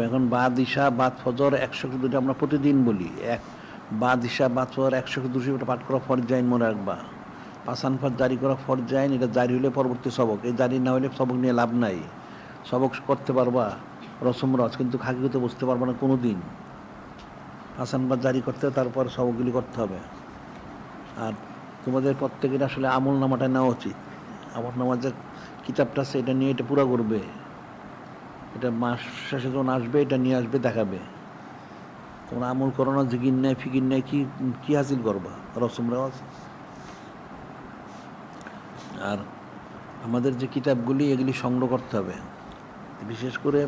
এখন বাদ ইশা বাদ ফজর 102টা আমরা প্রতিদিন বলি। বাদ ইশা বাদ ফজর 102টা পাঠ করা ফরজ আইন মনে রাখবা। পাসান ফর জারি করা ফরজ আইন, এটা জারি হলে পরবর্তী সবক, এই জারি না হলে সবক নিয়ে লাভ নাই। সবক করতে পারবা রসম রস, কিন্তু হাকিকতে বুঝতে পারবা না কোনো দিন। পাসান ফর জারি করতে হবে, তারপর সবকগুলি করতে হবে। আর তোমাদের প্রত্যেকের আসলে আমল নামাটা নেওয়া উচিত। আমল নামার যে কিতাবটা আছে এটা নিয়ে এটা পুরো করবে। এটা মাস শেষে যখন আসবে এটা নিয়ে আসবে, দেখাবে। তোমরা আমল করো না, জিকির নেই ফিকির নেই, কি হাসিল করবা রসম রেওয়াজ? আর আমাদের যে কিতাবগুলি এগুলি সংগ্রহ করতে হবে। বিশেষ করে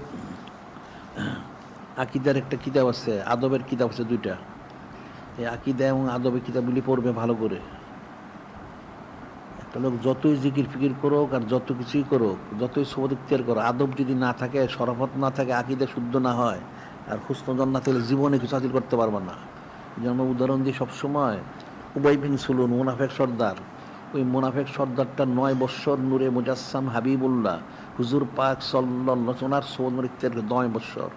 আকিদার একটা কিতাব আছে, আদবের কিতাব আছে 2টা। এই আকিদা এবং আদবের কিতাবগুলি পড়বে ভালো করে। একটা লোক যতই জিকির ফিকির করুক আর যত কিছুই করুক, যতই সবদ ইখতিয়ার করো, আদব যদি না থাকে, শরাফত না থাকে, আকিদা শুদ্ধ না হয়, আর হুসন না থাকলে জীবনে কিছু হাসিল করতে পারবে না। যেমন উদাহরণ দিই সবসময়, উবাই বিন সুলুন মুনাফেক সর্দার। ওই মুনাফেক সর্দারটা 9 বৎসর নূরে মুজাসসাম হাবিবুল্লাহ হুজুর পাক সাল্লাল্লাহু ওনার সবদ ইখতিয়ার 9 বৎসর।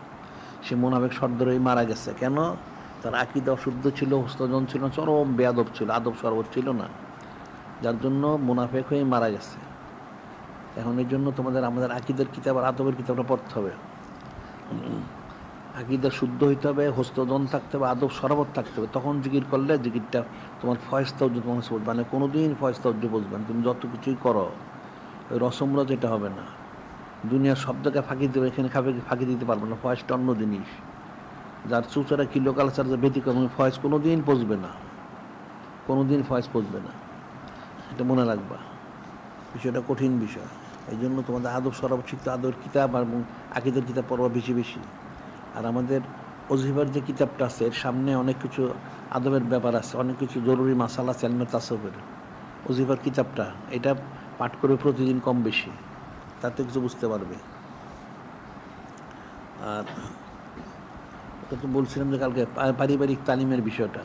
সে মুনাফেক সর্দারই মারা গেছে। কেন? তার আকিদা অশুদ্ধ ছিল, হুসন ছিল, চরম বেয়াদব ছিল, আদব শরবত ছিল না, যার জন্য মুনাফেক হয়ে মারা গেছে। এখন এর জন্য আমাদের আকিদের কিতাব আর আদবের কিতাবটা পড়তে হবে। আকিদা শুদ্ধ হইতে হবে, হস্তজন থাকতে হবে, আদব সরাবত থাকতে হবে। তখন জিকির করলে জিকিরটা তোমার ফয়স্তা উজ্জ্ব তোমার বলবে, মানে কোনোদিন ফয়স্তা উজ্জ্ব বলবে না। তুমি যত কিছুই করো, ওই রসমরা যেটা হবে না। দুনিয়ার সব জায়গায় ফাঁকি দেবে, এখানে ফাঁকি দিতে পারবে না। ফয়েসটা অন্য জিনিস। যার চুচারা কিলো কালচার যে ব্যতিক্রম, ফয়েস কোনোদিন পচবে না, কোনোদিন ফয়েস পচবে না। এটা মনে রাখবা, বিষয়টা কঠিন বিষয়। এই জন্য তোমাদের আদব সরাব শিখতে, আদবের কিতাব আর আকিদের কিতাব পড়বা বেশি বেশি। আর আমাদের ওজিফার যে কিতাবটা আছে, এর সামনে অনেক কিছু আদবের ব্যাপার আছে, অনেক কিছু জরুরি মাসালা আছে এলমে তাসাউফের। ওজিফার কিতাবটা এটা পাঠ করবে প্রতিদিন কম বেশি, তাতে কিছু বুঝতে পারবে। আর এটা তো বলছিলাম যে কালকে পারিবারিক তালিমের বিষয়টা,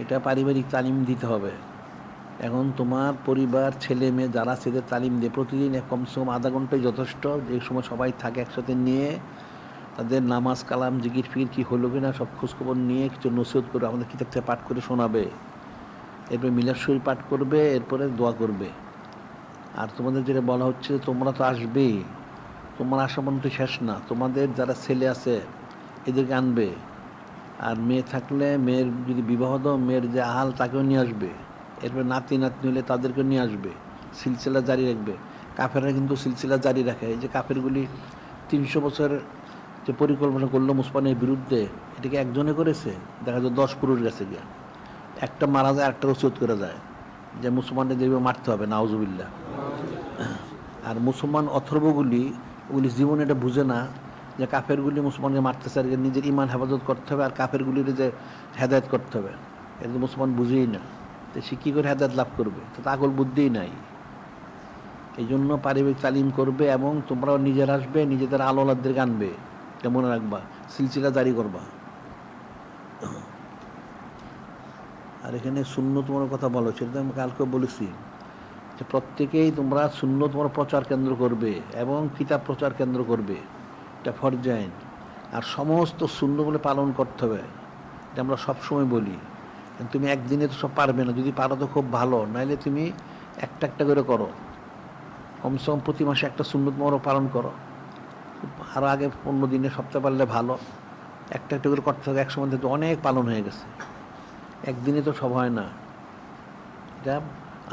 এটা পারিবারিক তালিম দিতে হবে। এখন তোমার পরিবার, ছেলে মেয়ে যারা সেদের তালিম দিয়ে প্রতিদিন কমসে কম আধা ঘন্টাই যথেষ্ট। যে সময় সবাই থাকে একসাথে, নিয়ে তাদের নামাজ কালাম জিকির ফিকির কী হলো কিনা সব খোঁজখবর নিয়ে কিছু নসিহত করে আমাদের কিতাব থেকে পাঠ করে শোনাবে। এরপরে মিলাদ শরীফ পাঠ করবে, এরপরে দোয়া করবে। আর তোমাদের যেটা বলা হচ্ছে, তোমরা তো আসবেই, তোমার আসা পর্যন্ত শেষ না। তোমাদের যারা ছেলে আছে এদেরকে আনবে, আর মেয়ে থাকলে মেয়ের যদি বিবাহ দাও, মেয়ের যে আহাল তাকেও নিয়ে আসবে। এরপরে নাতি নাতনি হলে তাদেরকে নিয়ে আসবে, সিলসিলা জারি রাখবে। কাফেররা কিন্তু সিলসিলা জারি রাখে। এই যে কাফেরগুলি 300 বছরের যে পরিকল্পনা করলো মুসলমানের বিরুদ্ধে, এটাকে একজনে করেছে? দেখা যায় 10 পুরুষ গেছে গিয়া, একটা মারা যায়, একটা ওসিয়ত করে যায় যে মুসলমানদের দেখবে মারতে হবে, নাউজুবিল্লাহ। আর মুসলমান অথর্বগুলি, ওগুলি জীবনে এটা বুঝে না যে কাফেরগুলি মুসলমানকে মারতেছে, আর নিজের ইমান হেফাজত করতে হবে, আর কাফেরগুলির যে হেদায়ত করতে হবে, এটা মুসলমান বুঝেই না। তো সে কী করে হেদায়ত লাভ করবে? তো আকল বুদ্ধিই নাই। এই জন্য পারিবারিক তালিম করবে, এবং তোমরাও নিজের আসবে, নিজেদের আলোলাদেরকে আনবে, এটা মনে রাখবা। সিলসিলা জারি করবা। আর এখানে সুন্নত তোমার কথা বলো, সেটা আমি কালকেও বলেছি যে প্রত্যেকেই তোমরা সুন্নত তোমরা প্রচার কেন্দ্র করবে এবং কিতাব প্রচার কেন্দ্র করবে, এটা ফরজ আইন। আর সমস্ত সুন্নতগুলো পালন করতে হবে, এটা আমরা সবসময় বলি। তুমি একদিনে তো সব পারবে না, যদি পারো তো খুব ভালো, নাইলে তুমি একটা একটা করে করো। কমসে কম প্রতি মাসে একটা সুন্নত তোমরা পালন করো। আরও আগে 15 দিনে সপ্তাহে পারলে ভালো, একটা একটা করে করতে হবে। একসময় তো অনেক পালন হয়ে গেছে, একদিনে তো সব হয় না। এটা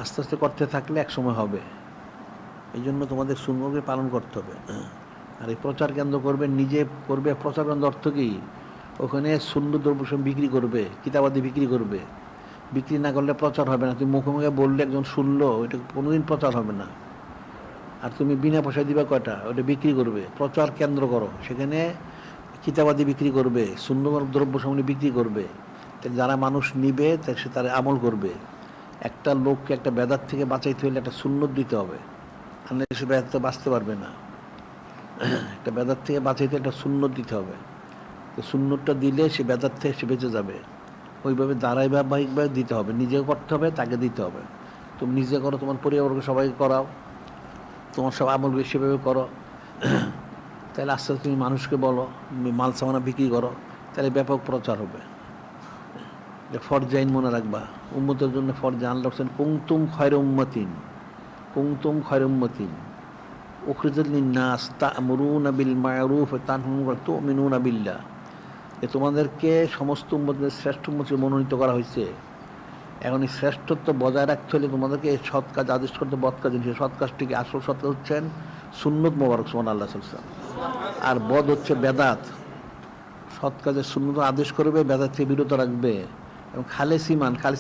আস্তে আস্তে করতে থাকলে একসময় হবে। এই জন্য তোমাদের সুন্নতকে পালন করতে হবে। আর এই প্রচার কেন্দ্র করবে, নিজে করবে। প্রচার কেন্দ্র অর্থ কী? ওখানে সুন্নত দ্রব্য বিক্রি করবে, কিতাবাদি বিক্রি করবে। বিক্রি না করলে প্রচার হবে না। তুমি মুখে মুখে বললে একজন শুনলো, ওইটা কোনোদিন প্রচার হবে না। আর তুমি বিনা পয়সা দিবা কয়টা, ওটা বিক্রি করবে। প্রচার কেন্দ্র করো, সেখানে কিতাবাদি বিক্রি করবে, সুন্নত দ্রব্য সামগ্রী বিক্রি করবে। যারা মানুষ নিবে সে তারা আমল করবে। একটা লোককে একটা বেদাত থেকে বাঁচাইতে হলে একটা সুন্নত দিতে হবে, আর সে বেদাত বাঁচতে পারবে না। একটা বেদাত থেকে বাঁচাইতে একটা সুন্নত দিতে হবে। তো সুন্নতটা দিলে সে বেদাত থেকে সে বেঁচে যাবে। ওইভাবে ধারাবাহিকভাবে দিতে হবে, নিজেও করতে হবে, তাকে দিতে হবে। তুমি নিজে করো, তোমার পরিবারকে সবাইকে করাও, তোমার সব আমল সেভাবে করো, তাহলে আস্তে আস্তে তুমি মানুষকে বলো, মাল সামানা বিক্রি করো, তাহলে ব্যাপক প্রচার হবে। ফরজ আইন মনে রাখবা, উম্মতের জন্য ফরজ আল্লাহ বলছেন কুনতুম খায়রা উম্মাতিন, কুনতুম খায়রা উম্মাতিন উখরিজাত লিন-নাস তা'মুরুনা বিল মা'রুফ ওয়া তানহাউনা ওয়া তু'মিনুনা বিল্লাহ। তোমাদেরকে সমস্ত উম্মতের শ্রেষ্ঠ উম্মত মনোনীত করা হয়েছে। এখন এই শ্রেষ্ঠত্ব বজায় রাখতে হলে তোমাদেরকে সৎ কাজ আদেশ করতে, বদ কাজ নিষেধ। সৎ কাজটিকে আসল সৎ কাজ হচ্ছেন সুন্নত মোবারক সুবহানাল্লাহ সাল্লাল্লাহু আলাইহি ওয়াসাল্লাম, আর বদ হচ্ছে বেদাত। সৎ কাজের সুন্নত আদেশ করবে, বেদাত থেকে বিরত রাখবে। এবং খালেস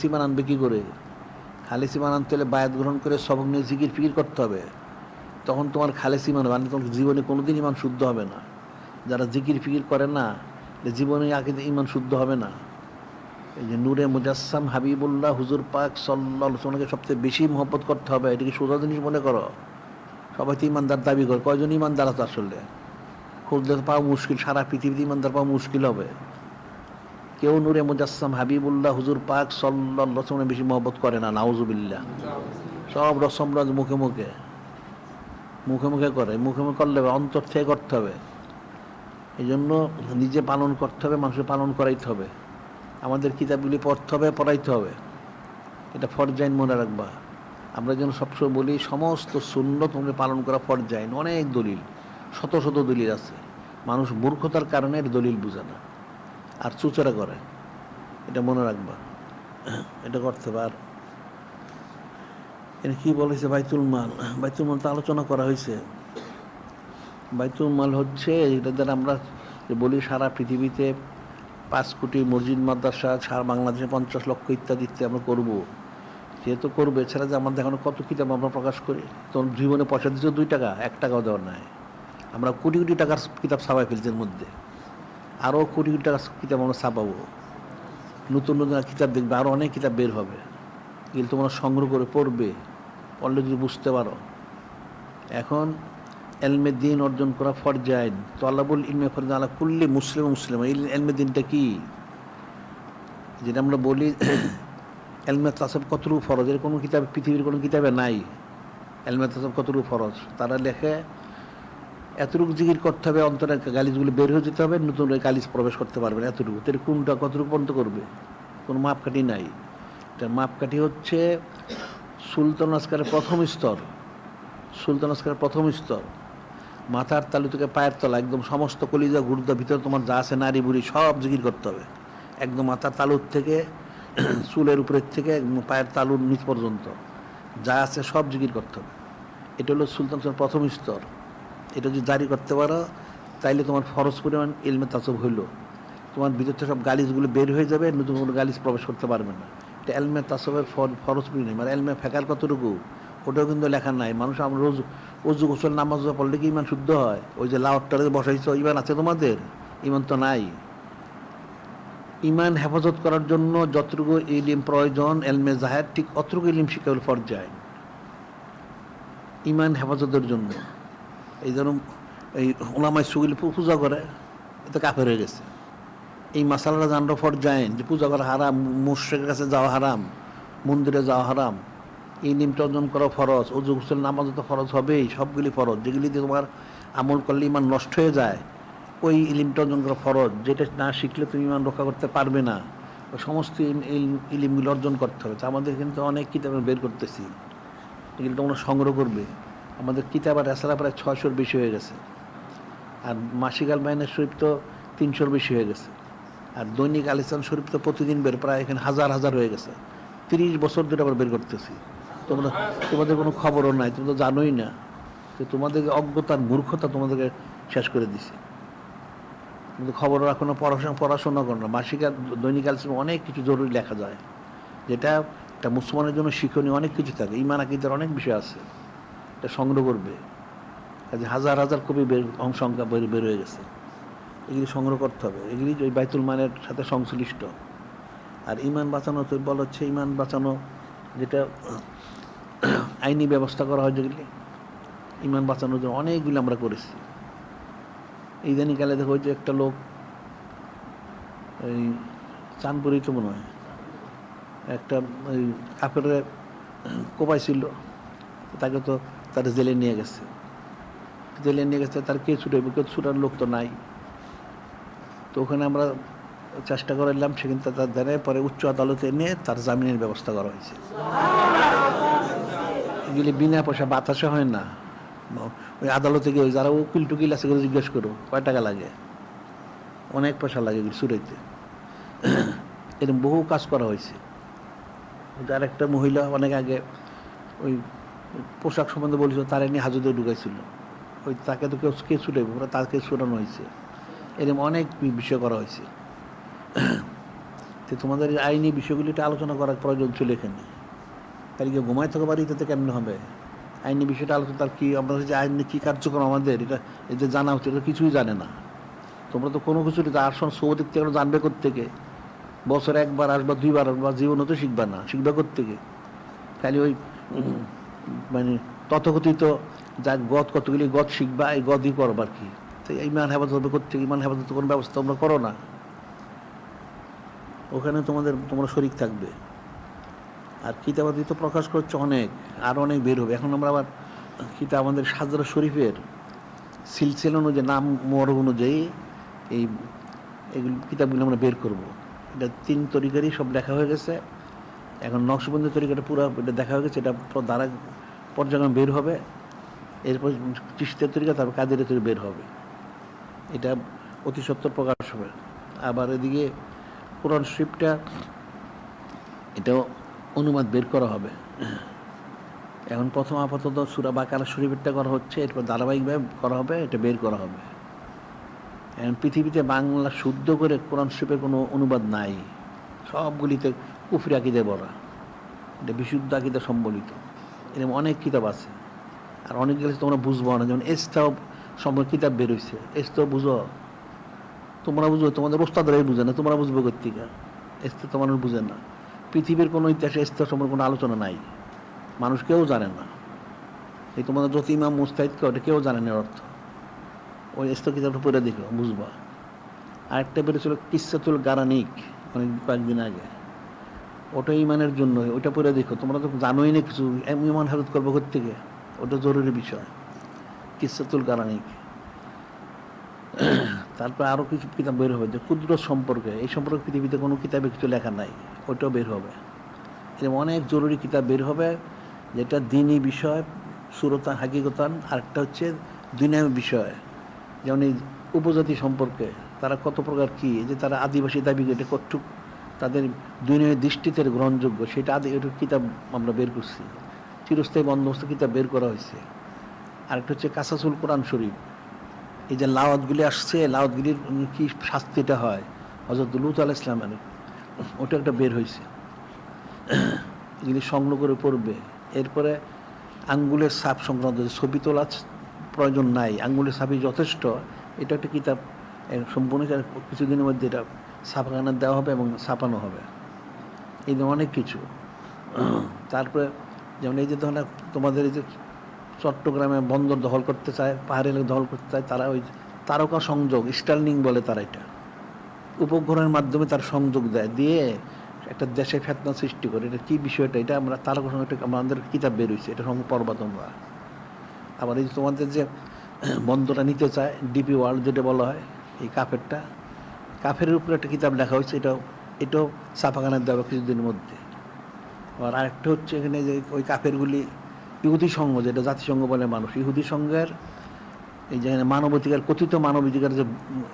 ইমান আনবে কী করে? খালেস ইমান আনতে হলে বায়াত গ্রহণ করে সবক নিয়ে জিকির ফিকির করতে হবে, তখন তোমার খালেস ইমান হবে। তোমার জীবনে কোনোদিন ইমান শুদ্ধ হবে না। যারা জিকির ফিকির করে না, জীবনে আগে ইমান শুদ্ধ হবে না। এই যে নূরে মুজাসসাম হাবিবুল্লাহ হুজুর পাক সাল্লাল্লাহু আলাইহি ওয়াসাল্লামকে সবচেয়ে বেশি মহব্বত করতে হবে। এটাকে সোজা জিনিস মনে করো। সবাই তো ইমানদার দাবি করে, কয়জন ইমানদার আছে আসলে? খুঁজলে পাওয়া মুশকিল, সারা পৃথিবীতে ইমানদার পাওয়া মুশকিল হবে। কেউ নূরে মুজাসসাম হাবিবুল্লাহ হুজুর পাক সাল্লাল্লাহু আলাইহি ওয়াসাল্লামকে বেশি মহব্বত করে না, নাউজুবিল্লাহ। সব রসমরাজ মুখে মুখে করে, মুখে মুখে করলে অন্তর থেকে করতে হবে। এই জন্য নিজে পালন করতে হবে, মানুষকে পালন করাইতে হবে। আমাদের কিতাবগুলি পড়তে হবে, পড়াইতে হবে। এটা ফরজ আইন মনে রাখবা। আমরা যেন সবসময় বলি সমস্ত সুন্নত আমাদের পালন করা ফরজ আইন। অনেক দলিল, শত শত দলিল আছে। মানুষ মূর্খতার কারণে এর দলিল বুঝে না আর চুচরা করে। এটা মনে রাখবা, এটা করতে হবে। আর এটা কী বলেছে? বাইতুল মাল তো আলোচনা করা হয়েছে। বাইতুল মাল হচ্ছে এটা দ্বারা আমরা বলি সারা পৃথিবীতে 5 কোটি মসজিদ মাদ্রাসা, সারা বাংলাদেশে 50 লক্ষ ইত্যাদি আমরা করবো। যেহেতু করবো, এছাড়া যে আমাদের এখন কত কিতাব আমরা প্রকাশ করি। তোর জীবনে পয়সা দিচ্ছে 2 টাকা, 1 টাকাও দেওয়ার নাই। আমরা কোটি কোটি টাকার কিতাব ছাপাই ফেলছি। এর মধ্যে আরও কোটি কোটি টাকার কিতাব আমরা ছাপাবো। নতুন নতুন কিতাব দেখবে, আরও অনেক কিতাব বের হবে। এগুলো তোমরা সংগ্রহ করে পড়বে, পড়লে যদি বুঝতে পারো। এখন এলমে দিন অর্জন করা ফরজ আইন। তলাবুল ইলমে ফরজ আলা কুল্লি মুসলিম। এই এলমে দিনটা কি? যেটা আমরা বলি এলমে তাসাব কতটুকু ফরজ, এর কোনো কিতাব পৃথিবীর কোনো কিতাবে নাই। এলমে তাসাব কতটুকু ফরজ তারা লেখে, এতটুকু জিকির করতে হবে, অন্তরে গালিজগুলি বের হয়ে যেতে হবে, নতুন গালিজ প্রবেশ করতে পারবে না। এতটুকু তাহলে কোনটা কতটুকু পর্যন্ত করবে? কোনো মাপকাঠি নাই। এটার মাপকাঠি হচ্ছে সুলতান আসকারের প্রথম স্তর। সুলতান আসকারের প্রথম স্তর মাথার তালু থেকে পায়ের তলা, একদম সমস্ত কলিজা গুর্দা ভিতরে তোমার যা আছে নারী বুড়ি সব জিকির করতে হবে। একদম মাথার তালুর থেকে চুলের উপরের থেকে পায়ের তালুর নিচ পর্যন্ত যা আছে সব জিকির করতে হবে। এটা হলো সুলতান প্রথম স্তর। এটা যদি জারি করতে পারো তাইলে তোমার ফরজ পরিমাণ ইলমে তাসাব হইল। তোমার ভিতর থেকে সব গালিজগুলো বের হয়ে যাবে, নতুন কোনো গালিজ প্রবেশ করতে পারবে না। এটা এলমে তাসাবের ফরজ পরি নেই। মানে এলমে ফেকার কতটুকু ওটাও কিন্তু লেখা নাই। মানুষ আমরা রোজ অজু গোসল নামাজ পড়লে কি ইমান শুদ্ধ হয়? ওই যে লাউটটারে বসাইছ, ইমান আছে তোমাদের? ইমান তো নাই। ইমান হেফাজত করার জন্য যতটুকু ইলিম প্রয়োজন এলমে জাহের, ঠিক অতটুকু ইলিম শিক্ষা হল ফরজ আইন ইমান হেফাজতের জন্য। এই যেন এই ওলামায় সুগিল পূজা করে, এতে কাফের হয়ে গেছে। এই মাসালাটা জানলো ফরজ আইন যে পূজা করা হারাম, মুশরিকের কাছে যাওয়া হারাম, মন্দিরে যাওয়া হারাম। এই নিমটা অর্জন করা ফরজ। অজু গোসল নামাজ তো ফরজ হবেই, সবগুলি ফরজ। যেগুলি দিয়ে তোমার আমল করলে ইমান নষ্ট হয়ে যায়, ওই ইলিমটা অর্জন করা ফরজ। যেটা না শিখলে তুমি ইমান রক্ষা করতে পারবে না। ওই সমস্ত ইলিমগুলো অর্জন করতে হবে। আমাদের কিন্তু অনেক কিতাব বের করতেছি, এগুলো তোমরা সংগ্রহ করবে। আমাদের কিতাব আর এছাড়া প্রায় 600-র বেশি হয়ে গেছে। আর মাসিক আল বাইনের শরীফ তো 300-র বেশি হয়ে গেছে। আর দৈনিক আল ইসলাম শরীফ তো প্রতিদিন বের, প্রায় এখানে হাজার হাজার হয়ে গেছে। 30 বছর ধরে আবার বের করতেছি। তোমাদের কোনো খবরও নাই, তুমি তো জানোই না। তো তোমাদের অজ্ঞতার মূর্খতা তোমাদেরকে শেষ করে দিছে। কিন্তু খবর রাখো না, পড়াশোনা করো না। মাসিক আর দৈনিক আল ইসলাম অনেক কিছু জরুরি লেখা যায়, যেটা একটা মুসলমানের জন্য শিক্ষণীয় অনেক কিছু থাকে। ঈমান আকীদার অনেক বিষয় আছে, এটা সংগ্রহ করবে। কাজে হাজার হাজার কপি সংখ্যা বের হয়ে গেছে। এগুলি সংগ্রহ করতে হবে। এগুলি ওই বাইতুল মালের সাথে সংশ্লিষ্ট। আর ইমান বাঁচানো তো বলা হচ্ছে, ইমান বাঁচানো যেটা আইনি ব্যবস্থা করা হয়, যেগুলি ইমান বাঁচানোর জন্য অনেকগুলি আমরা করেছি। ইদানিকালে দেখো যে একটা লোক এই চাঁদপুরেই তো মনে হয় একটা ওই কাফেরে কোপাইছিল, তাকে তো তারা জেলে নিয়ে গেছে। জেলে নিয়ে গেছে, তার কে ছুটাইবে? কেউ ছুটার লোক তো নাই। তো ওখানে আমরা চেষ্টা করলাম, সে কিন্তু তার দ্বারা পরে উচ্চ আদালতে এনে তার জামিনের ব্যবস্থা করা হয়েছে। এগুলি বিনা পয়সা বাতাসে হয় না। ওই আদালতে গিয়ে যারা উকিল টুকিল আছে জিজ্ঞেস করো কয় টাকা লাগে, অনেক পয়সা লাগে এগুলি ছুটাইতে। এরকম বহু কাজ করা হয়েছে। যার একটা মহিলা অনেক আগে ওই পোশাক সম্বন্ধে বলেছিল, তার এনে হাজতে ঢুকাইছিল, ওই তাকে তো কেউ কে ছুটাইবে, ওরা তাকে ছুটানো হয়েছে। এরকম অনেক বিষয় করা হয়েছে। তো তোমাদের আইনি বিষয়গুলিটা আলোচনা করার প্রয়োজন ছিল এখানে। তাই কি ঘুমাই থাকা বাড়িতে তো কেমন হবে? আইনি বিষয়টা আলোচনা, তার কি আমরা যে আইনে কী কার্যক্রম আমাদের এটা এই যে জানা হচ্ছে, এটা কিছুই জানে না। তোমরা তো কোনো কিছু আসন সৌদিক থেকে জানবে কোত্থেকে? বছরে একবার আসবা, দুইবার আসবা, জীবনও তো শিখবা না, শিখবা কোত্থেকে? খালি ওই মানে তথাকথিত যা গদ কতগুলি গদ শিখবা, এই গদই করবার কি? তো ইমান হেফাজত হবে কোত্থেকে? ইমান হেফাজত কোনো ব্যবস্থা তোমরা করো না। ওখানে তোমরা শরিক থাকবে। আর কিতাবাদি তো প্রকাশ করছে অনেক, আরও অনেক বের হবে। এখন আমরা আবার কিতাব আমাদের সাজরা শরীফের সিলসিলা অনুযায়ী, নাম মরগ অনুযায়ী এইগুলি কিতাবগুলো আমরা বের করব। এটা 3 তরিকারই সব লেখা হয়ে গেছে। এখন নকশবন্দি তরিকাটা পুরো এটা দেখা হয়ে গেছে, এটা দ্বারা পর্যায়ক্রমে বের হবে। এরপর চিশতিয়া তরিকা, তারপর কাদের তরিকা বের হবে। এটা অতি সত্বর প্রকাশ হবে। আবার এদিকে কোরআন শরীফটা, এটাও অনুবাদ বের করা হবে। এখন প্রথম আপাতত সূরা বাকারা শরীফেরটা করা হচ্ছে, এরপর ধারাবাহিকভাবে করা হবে, এটা বের করা হবে। এখন পৃথিবীতে বাংলা শুদ্ধ করে কোরআন শরীফের কোনো অনুবাদ নাই, সবগুলিতে কুফরি আকীদায় ভরা। এটা বিশুদ্ধ আকীদা সম্বলিত। এরকম অনেক কিতাব আছে। আর অনেকগুলো তোমরা বুঝবো না, যেমন এস্তাও সম্পর্কে কিতাব বের হয়েছে, এস্তাও বুঝো? তোমরা বুঝো? তোমাদের ওস্তাদরাই বুঝে না, তোমরা বুঝবো কোত্থেকে? এস্তা তো মানুষ বুঝে না। পৃথিবীর কোনো ইতিহাসে এস্তা সম্পর্কে কোনো আলোচনা নাই, মানুষ কেউ জানে না। এই তোমাদের যত ইমাম মুস্তাহিদকে, ওটা কেউ জানে না অর্থ। ওই এস্তা কিতাবটা পড়ে দেখো, বুঝবা। আরেকটা বেরোছিল কিসসাতুল গারানিক, অনেক কয়েকদিন আগে, ওটা ইমানের জন্য, ওইটা পড়ে দেখো। তোমরা তো জানোই না কিছু, ইমান হেফাজত করবো কোত্থেকে? ওটা জরুরি বিষয়, কিসসাতুল গারানিক। তারপর আরও কিছু কিতাব বের হবে যে কুদরত সম্পর্কে, এই সম্পর্কে পৃথিবীতে কোনো কিতাবে কিছু লেখা নাই, ওইটাও বের হবে। এরকম অনেক জরুরি কিতাব বের হবে, যেটা দিনী বিষয়, সুরতান হাকিকতান। আরেকটা হচ্ছে দুনিয়াবী বিষয়, যেমন এই উপজাতি সম্পর্কে, তারা কত প্রকার কী, যে তারা আদিবাসী দাবি করে কতটুক তাদের দুনিয়ার দৃষ্টিতে গ্রহণযোগ্য, সেটা এটার কিতাব আমরা বের করছি। চিরস্থায়ী বন্দোবস্ত কিতাব বের করা হয়েছে। আরেকটা হচ্ছে কাসাসুল কোরআন শরীফ, এই যে লাওয়াতগুলি আসছে, লাওয়াতগুলির কী শাস্তিটা হয় হযরত লূত আলাইহিস সালামের, ওটা একটা বের হয়েছে। এগুলি সংগ্রহ করে পড়বে। এরপরে আঙ্গুলের ছাপ সংক্রান্ত, ছবি তোলা প্রয়োজন নাই, আঙ্গুলের ছাপই যথেষ্ট, এটা একটা কিতাব সম্পূর্ণ কিছুদিনের মধ্যে এটা ছাপাখানা দেওয়া হবে এবং ছাপানো হবে। এই অনেক কিছু। তারপরে যেমন এই যে ধরুন তোমাদের এই যে চট্টগ্রামে বন্দর দখল করতে চায়, পাহাড়ি এলাকা দখল করতে চায়, তারা ওই তারকা সংযোগ, স্টার্লিং বলে তারা, এটা উপগ্রহের মাধ্যমে তার সংযোগ দেয়, দিয়ে একটা দেশে ফেতনা সৃষ্টি করে। এটা কী বিষয়টা? এটা আমরা তারকা সংযোগ, আমাদের কিতাব বের হয়েছে, এটা সঙ্গে পড়বা তোমরা। আবার এই যে তোমাদের যে বন্দরটা নিতে চায়, ডিপি ওয়ার্ল্ড যেটা বলা হয়, এই কাফের উপরে একটা কিতাব লেখা হয়েছে, এটাও ছাপাখানায় দেওয়া কিছুদিনের মধ্যে। আবার আরেকটা হচ্ছে এখানে যে ওই কাফেরগুলি ইহুদি সংঘ, যেটা জাতিসংঘ বলে মানুষ, ইহুদি সংঘের এই যেখানে মানবাধিকার, কথিত মানবাধিকার যে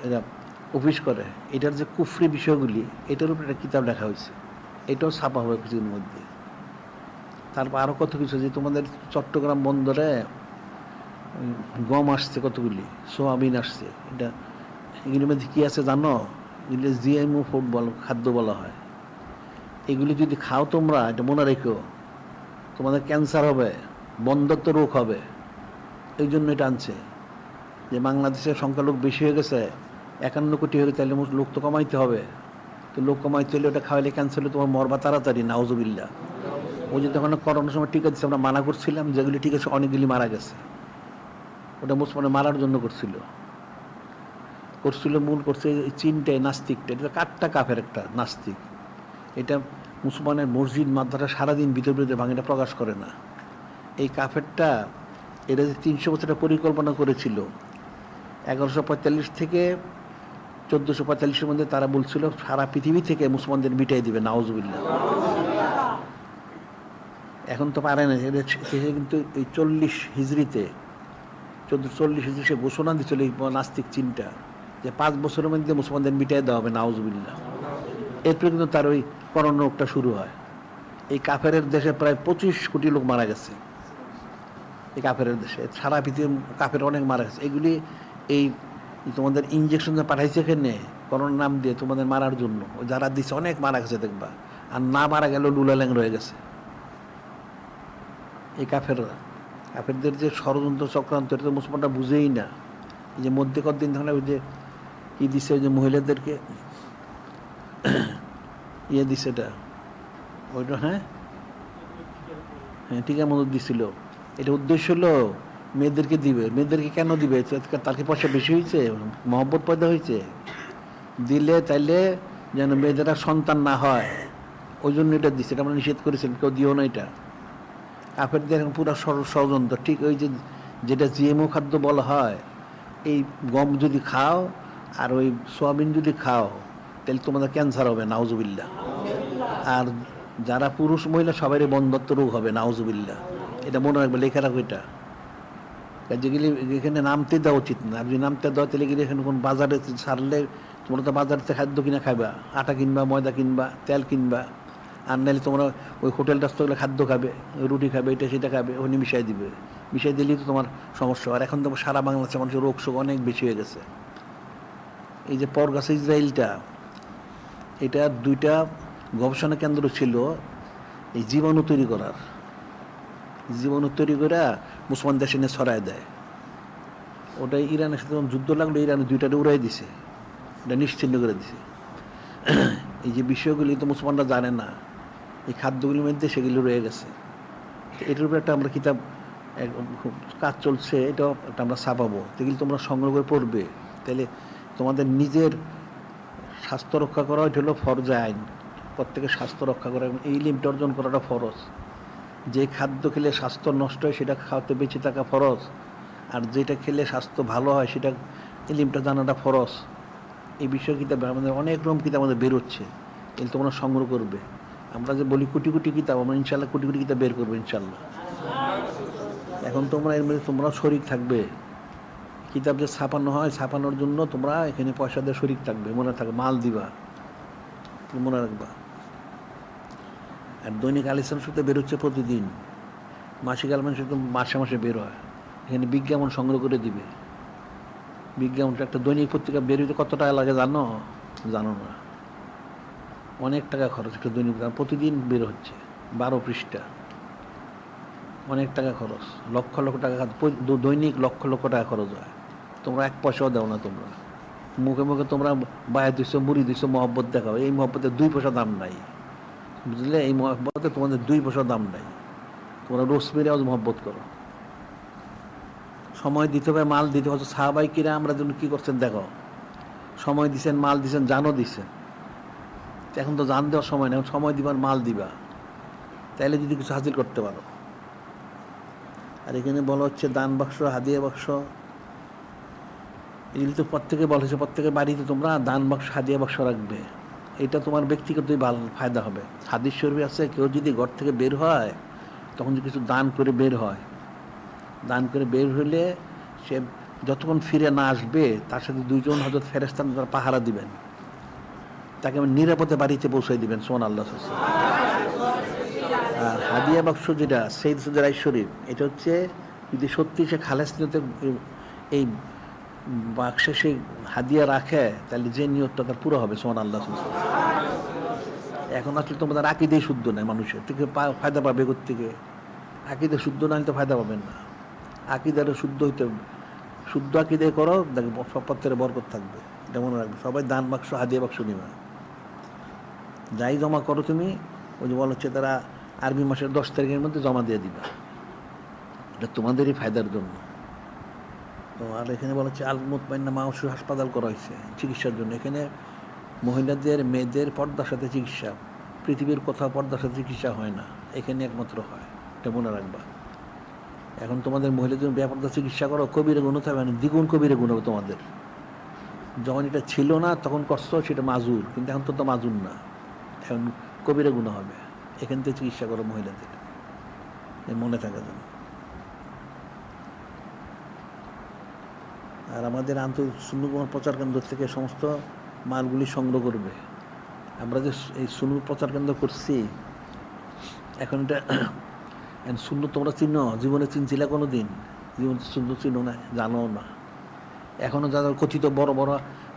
এরা অফিস করে, এটার যে কুফরি বিষয়গুলি, এটার উপরে একটা কিতাব লেখা হয়েছে, এটাও ছাপা হবে কিছুদিনের মধ্যে। তারপর আরও কত কিছু, যে তোমাদের চট্টগ্রাম বন্দরে গম আসছে, কতগুলি সোয়াবিন আসছে, এটা এগুলির মধ্যে কী আছে জানো? এগুলি জিএমও ফুড খাদ্য বলা হয়। এগুলি যদি খাও তোমরা, এটা মনে রেখো, তোমাদের ক্যান্সার হবে, বন্ধ্যাত্ব রোগ হবে। এই জন্য এটা আনছে, যে বাংলাদেশের সংখ্যালঘু বেশি হয়ে গেছে, 51 কোটি হয়ে গেছে, তাহলে লোক তো কমাইতে হবে। তো লোক কমাইতে হলে ওটা খাওয়াইলে ক্যান্সার হলে তোমার মরবা তাড়াতাড়ি, নাউজুবিল্লাহ। ওই যে তখন করোনার সময় টিকা দিচ্ছে, আমরা মানা করছিলাম, যেগুলি ঠিক আছে, অনেকগুলি মারা গেছে। ওটা মুসলমানের মারার জন্য করছিল, মূল করছে চীনটাই, নাস্তিকটা, এটা কাঠটা কাফের একটা নাস্তিক। এটা মুসলমানের মসজিদ মাদ্রাসা সারাদিন ভিতরে ভাঙে, এটা প্রকাশ করে না। এই কাফেরটা এরা যে 300 বছরের পরিকল্পনা করেছিল, 1145 থেকে 1445-এর মধ্যে তারা বলছিল সারা পৃথিবী থেকে মুসলমানদের মিটাই দিবে, নাউজুবিল্লাহ। এখন তো পারে না। সে কিন্তু এই 40 হিজড়িতে 1440 হিজড়ি সে ঘোষণা দিচ্ছিল এই নাস্তিক চিন্তা যে 5 বছরের মধ্যে মুসলমানদের মিটাই দেওয়া হবে, নাউজুবিল্লাহ। এরপরে কিন্তু তার ওই করোনা রোগটা শুরু হয়। এই কাফেরের দেশে প্রায় 25 কোটি লোক মারা গেছে। এই কাফেরের দেশে সারা পৃথিবীর কাফের অনেক মারা গেছে। এগুলি এই তোমাদের ইঞ্জেকশন যা পাঠাইছে এখানে করোনার নাম দিয়ে তোমাদের মারার জন্য, যারা দিচ্ছে অনেক মারা গেছে দেখবা। আর না মারা গেল লুলাল্যাং রয়ে গেছে। এই কাফেরদের যে ষড়যন্ত্র চক্রান্ত, এটা তো মুসলমানরা বুঝেই না। এই যে মধ্যে কতদিন ধরে ওই যে কি দিচ্ছে, ওই যে মহিলাদেরকে ইয়ে দিছে, এটা ওইটা হ্যাঁ টিকা মদত দিছিল। এটা উদ্দেশ্য হলো মেয়েদেরকে দিবে। মেয়েদেরকে কেন দিবে? তার কি পয়সা বেশি হয়েছে, মহব্বত পয়দা হয়েছে? দিলে তাইলে যেন মেয়েদেরা সন্তান না হয়, ওই জন্য এটা দিচ্ছে। এটা আমরা নিষেধ করেছিলাম, কেউ দিও না এটা। কাফেরদের এখন পুরো ষড়যন্ত্র। ঠিক ওই যে যেটা জিএমও খাদ্য বলা হয়, এই গম যদি খাও আর ওই সোয়াবিন যদি খাও তাহলে তোমাদের ক্যান্সার হবে, নাউজুবিল্লাহ। আর যারা পুরুষ মহিলা সবারই বন্ধ্যাত্ব রোগ হবে, নাউজুবিল্লাহ। এটা মনে রাখবে, লেখা রাখবে এটা। যেগুলি এখানে নামতে দেওয়া উচিত না। আর যদি নামতে দেওয়া তাহলে গেলে এখানে কোন বাজারে ছাড়লে তোমরা তো বাজার থেকে খাদ্য কিনা খাবা, আটা কিনবা, ময়দা কিনবা, তেল কিনবা। আর নাহলে তোমরা ওই হোটেল রাস্তাগুলো খাদ্য খাবে, রুটি খাবে, এটা সেটা খাবে, ওখানে মিশাই দিবে। মিশাই দিলেই তো তোমার সমস্যা। আর এখন তো সারা বাংলাদেশে মানুষের রোগ শোক অনেক বেশি হয়ে গেছে। এই যে পরগাছা ইসরায়েলটা, এটা 2টা গবেষণা কেন্দ্র ছিল এই জীবাণু তৈরি করার। জীবাণু তৈরি করে মুসলমান দেশে নিয়ে ছড়ায় দেয়। ওটাই ইরানের সাথে যখন যুদ্ধ লাগলো, ইরানে 2টারে উড়াই দিছে, এটা নিশ্চিহ্ন করে দিছে। এই যে বিষয়গুলি তো মুসলমানরা জানে না, এই খাদ্যগুলির মধ্যে সেগুলি রয়ে গেছে। এটার উপরে একটা আমরা কিতাব কাজ চলছে, এটাও একটা আমরা ছাপাবো। এগুলি তোমরা সংগ্রহ করে পড়বে। তাহলে তোমাদের নিজের স্বাস্থ্য রক্ষা করা এটা হলো ফরজ আইন। প্রত্যেকের স্বাস্থ্য রক্ষা করা এবং এই লিমিট অর্জন করাটা ফরজ। যে খাদ্য খেলে স্বাস্থ্য নষ্ট হয় সেটা খাওয়াতে বেঁচে থাকা ফরজ, আর যেটা খেলে স্বাস্থ্য ভালো হয় সেটা এই লিমিটটা জানাটা ফরজ। এই বিষয়ে কিতাব আমাদের অনেক রকম কিতাব আমাদের বেরোচ্ছে, এগুলো তোমরা সংগ্রহ করবে। আমরা যে বলি কোটি কোটি কিতাব, আমরা ইনশাল্লাহ কোটি কোটি কিতাব বের করবো ইনশাল্লাহ। এখন তোমরা এর মধ্যে তোমরা শরিক থাকবে। কিতাব যে ছাপানো হয়, ছাপানোর জন্য তোমরা এখানে পয়সা দিয়ে শরিক থাকবে, মনে থাকবে, মাল দিবা, মনে রাখবা। আর দৈনিক আল ইসলাম শুতে বেরোচ্ছে প্রতিদিন, মাসিক আলমান শুধু মাসে মাসে বের হয়। এখানে বিজ্ঞাপন সংগ্রহ করে দিবে। বিজ্ঞাপনটা একটা দৈনিক পত্রিকা বের হইতে কত টাকা লাগে জানো? জানো না, অনেক টাকা খরচ। একটা দৈনিক প্রতিদিন বের হচ্ছে 12 পৃষ্ঠা, অনেক টাকা খরচ, লক্ষ লক্ষ টাকা, দৈনিক লক্ষ লক্ষ টাকা খরচ হয়। তোমরা 1 পয়সাও দাও না। তোমরা মুখে মুখে তোমরা বায়া দিচ্ছ, মুড়ি দিচ্ছ, মহব্বত দেখাও। এই মহব্বতের 2 পয়সা দাম নাই, বুঝলে? এই মহব্বতে তোমাদের 2 পয়সা দাম নাই। তোমরা রোজ মেরে মহব্বত করো। সময় দিতে হবে, মাল দিতে হবে। সাহাবাই কিরা আমরা জন্য কী করছেন দেখো, সময় দিচ্ছেন, মাল দিচ্ছেন, জানও দিচ্ছেন। এখন তো জান দেওয়ার সময় নেই, সময় দিবার, মাল দিবা, তাইলে যদি কিছু হাসিল করতে পারো। আর এখানে বলা হচ্ছে দান বাক্স, হাদিয়া বাক্স, এগুলি তো প্রত্যেকে বলা হয়েছে প্রত্যেকের বাড়িতে তোমরা দান বাক্স, হাদিয়া বাক্স রাখবে। এটা তোমার ব্যক্তিগতই ভালো ফায়দা হবে। হাদিস শরীফে আছে, কেউ যদি ঘর থেকে বের হয় তখন যদি কিছু দান করে বের হয়, দান করে বের হলে সে যতক্ষণ ফিরে না আসবে তার সাথে 2 জন হযরত ফেরেশতা তারা পাহারা দিবেন, তাকে নিরাপদে বাড়িতে পৌঁছে দিবেন। সুবহানাল্লাহ। আর হাদিয়া বাক্স যেটা সৈয়দ সুজার শরীফ, এটা হচ্ছে যদি সত্যি সে খালেস নিয়তে এই বাক্সে সে হাদিয়া রাখে তাহলে যে নিয়তটা তার পুরো হবে। সুবহানাল্লাহ। এখন আসলে তোমাদের আকীদাই শুদ্ধ নয়, মানুষের থেকে ফায়দা পাবে থেকে? আকীদা শুদ্ধ না হলে তো ফায়দা পাবেন না। আকীদাটা শুদ্ধ হইতে হবে, শুদ্ধ আকীদায় করো, দেখো সব পত্রের বরকত থাকবে। এটা মনে রাখবে। সবাই দান বাক্স, হাদিয়া বাক্স নিবা, যাই জমা করো তুমি, ওই যে বলা হচ্ছে তারা আরবি মাসের 10 তারিখের মধ্যে জমা দিয়ে দিবা। এটা তোমাদেরই ফায়দার জন্য। তো আর এখানে বলা হচ্ছে আল মুতমাইন্না মাউসু হাসপাতাল করা হয়েছে চিকিৎসার জন্য। এখানে মহিলাদের, মেয়েদের পর্দার সাথে চিকিৎসা, পৃথিবীর কোথাও পর্দার সাথে চিকিৎসা হয় না, এখানে একমাত্র হয়। এটা মনে রাখবা। এখন তোমাদের মহিলাদের ব্যাপারটা চিকিৎসা করো, কবিরে গুণ হবে না, দ্বিগুণ কবিরে গুণ হবে তোমাদের। যখন এটা ছিল না তখন কষ্ট, সেটা মাজুর, কিন্তু এখন তো মাজুর না, এখন কবিরে গুণ হবে। এখান থেকে চিকিৎসা করো মহিলাদের, মনে থাকে যেন। আর আমাদের সুন্নত প্রচার কেন্দ্র থেকে সমস্ত মালগুলি সংগ্রহ করবে। আমরা যে এই সুন্নত প্রচার কেন্দ্র করছি, এখন এটা সুন্নত তোমরা চিনো? জীবনে চিনছিলে কোনো দিন? জীবন সুন্নত চিনো না, জানো না। এখনও যারা কথিত বড় বড়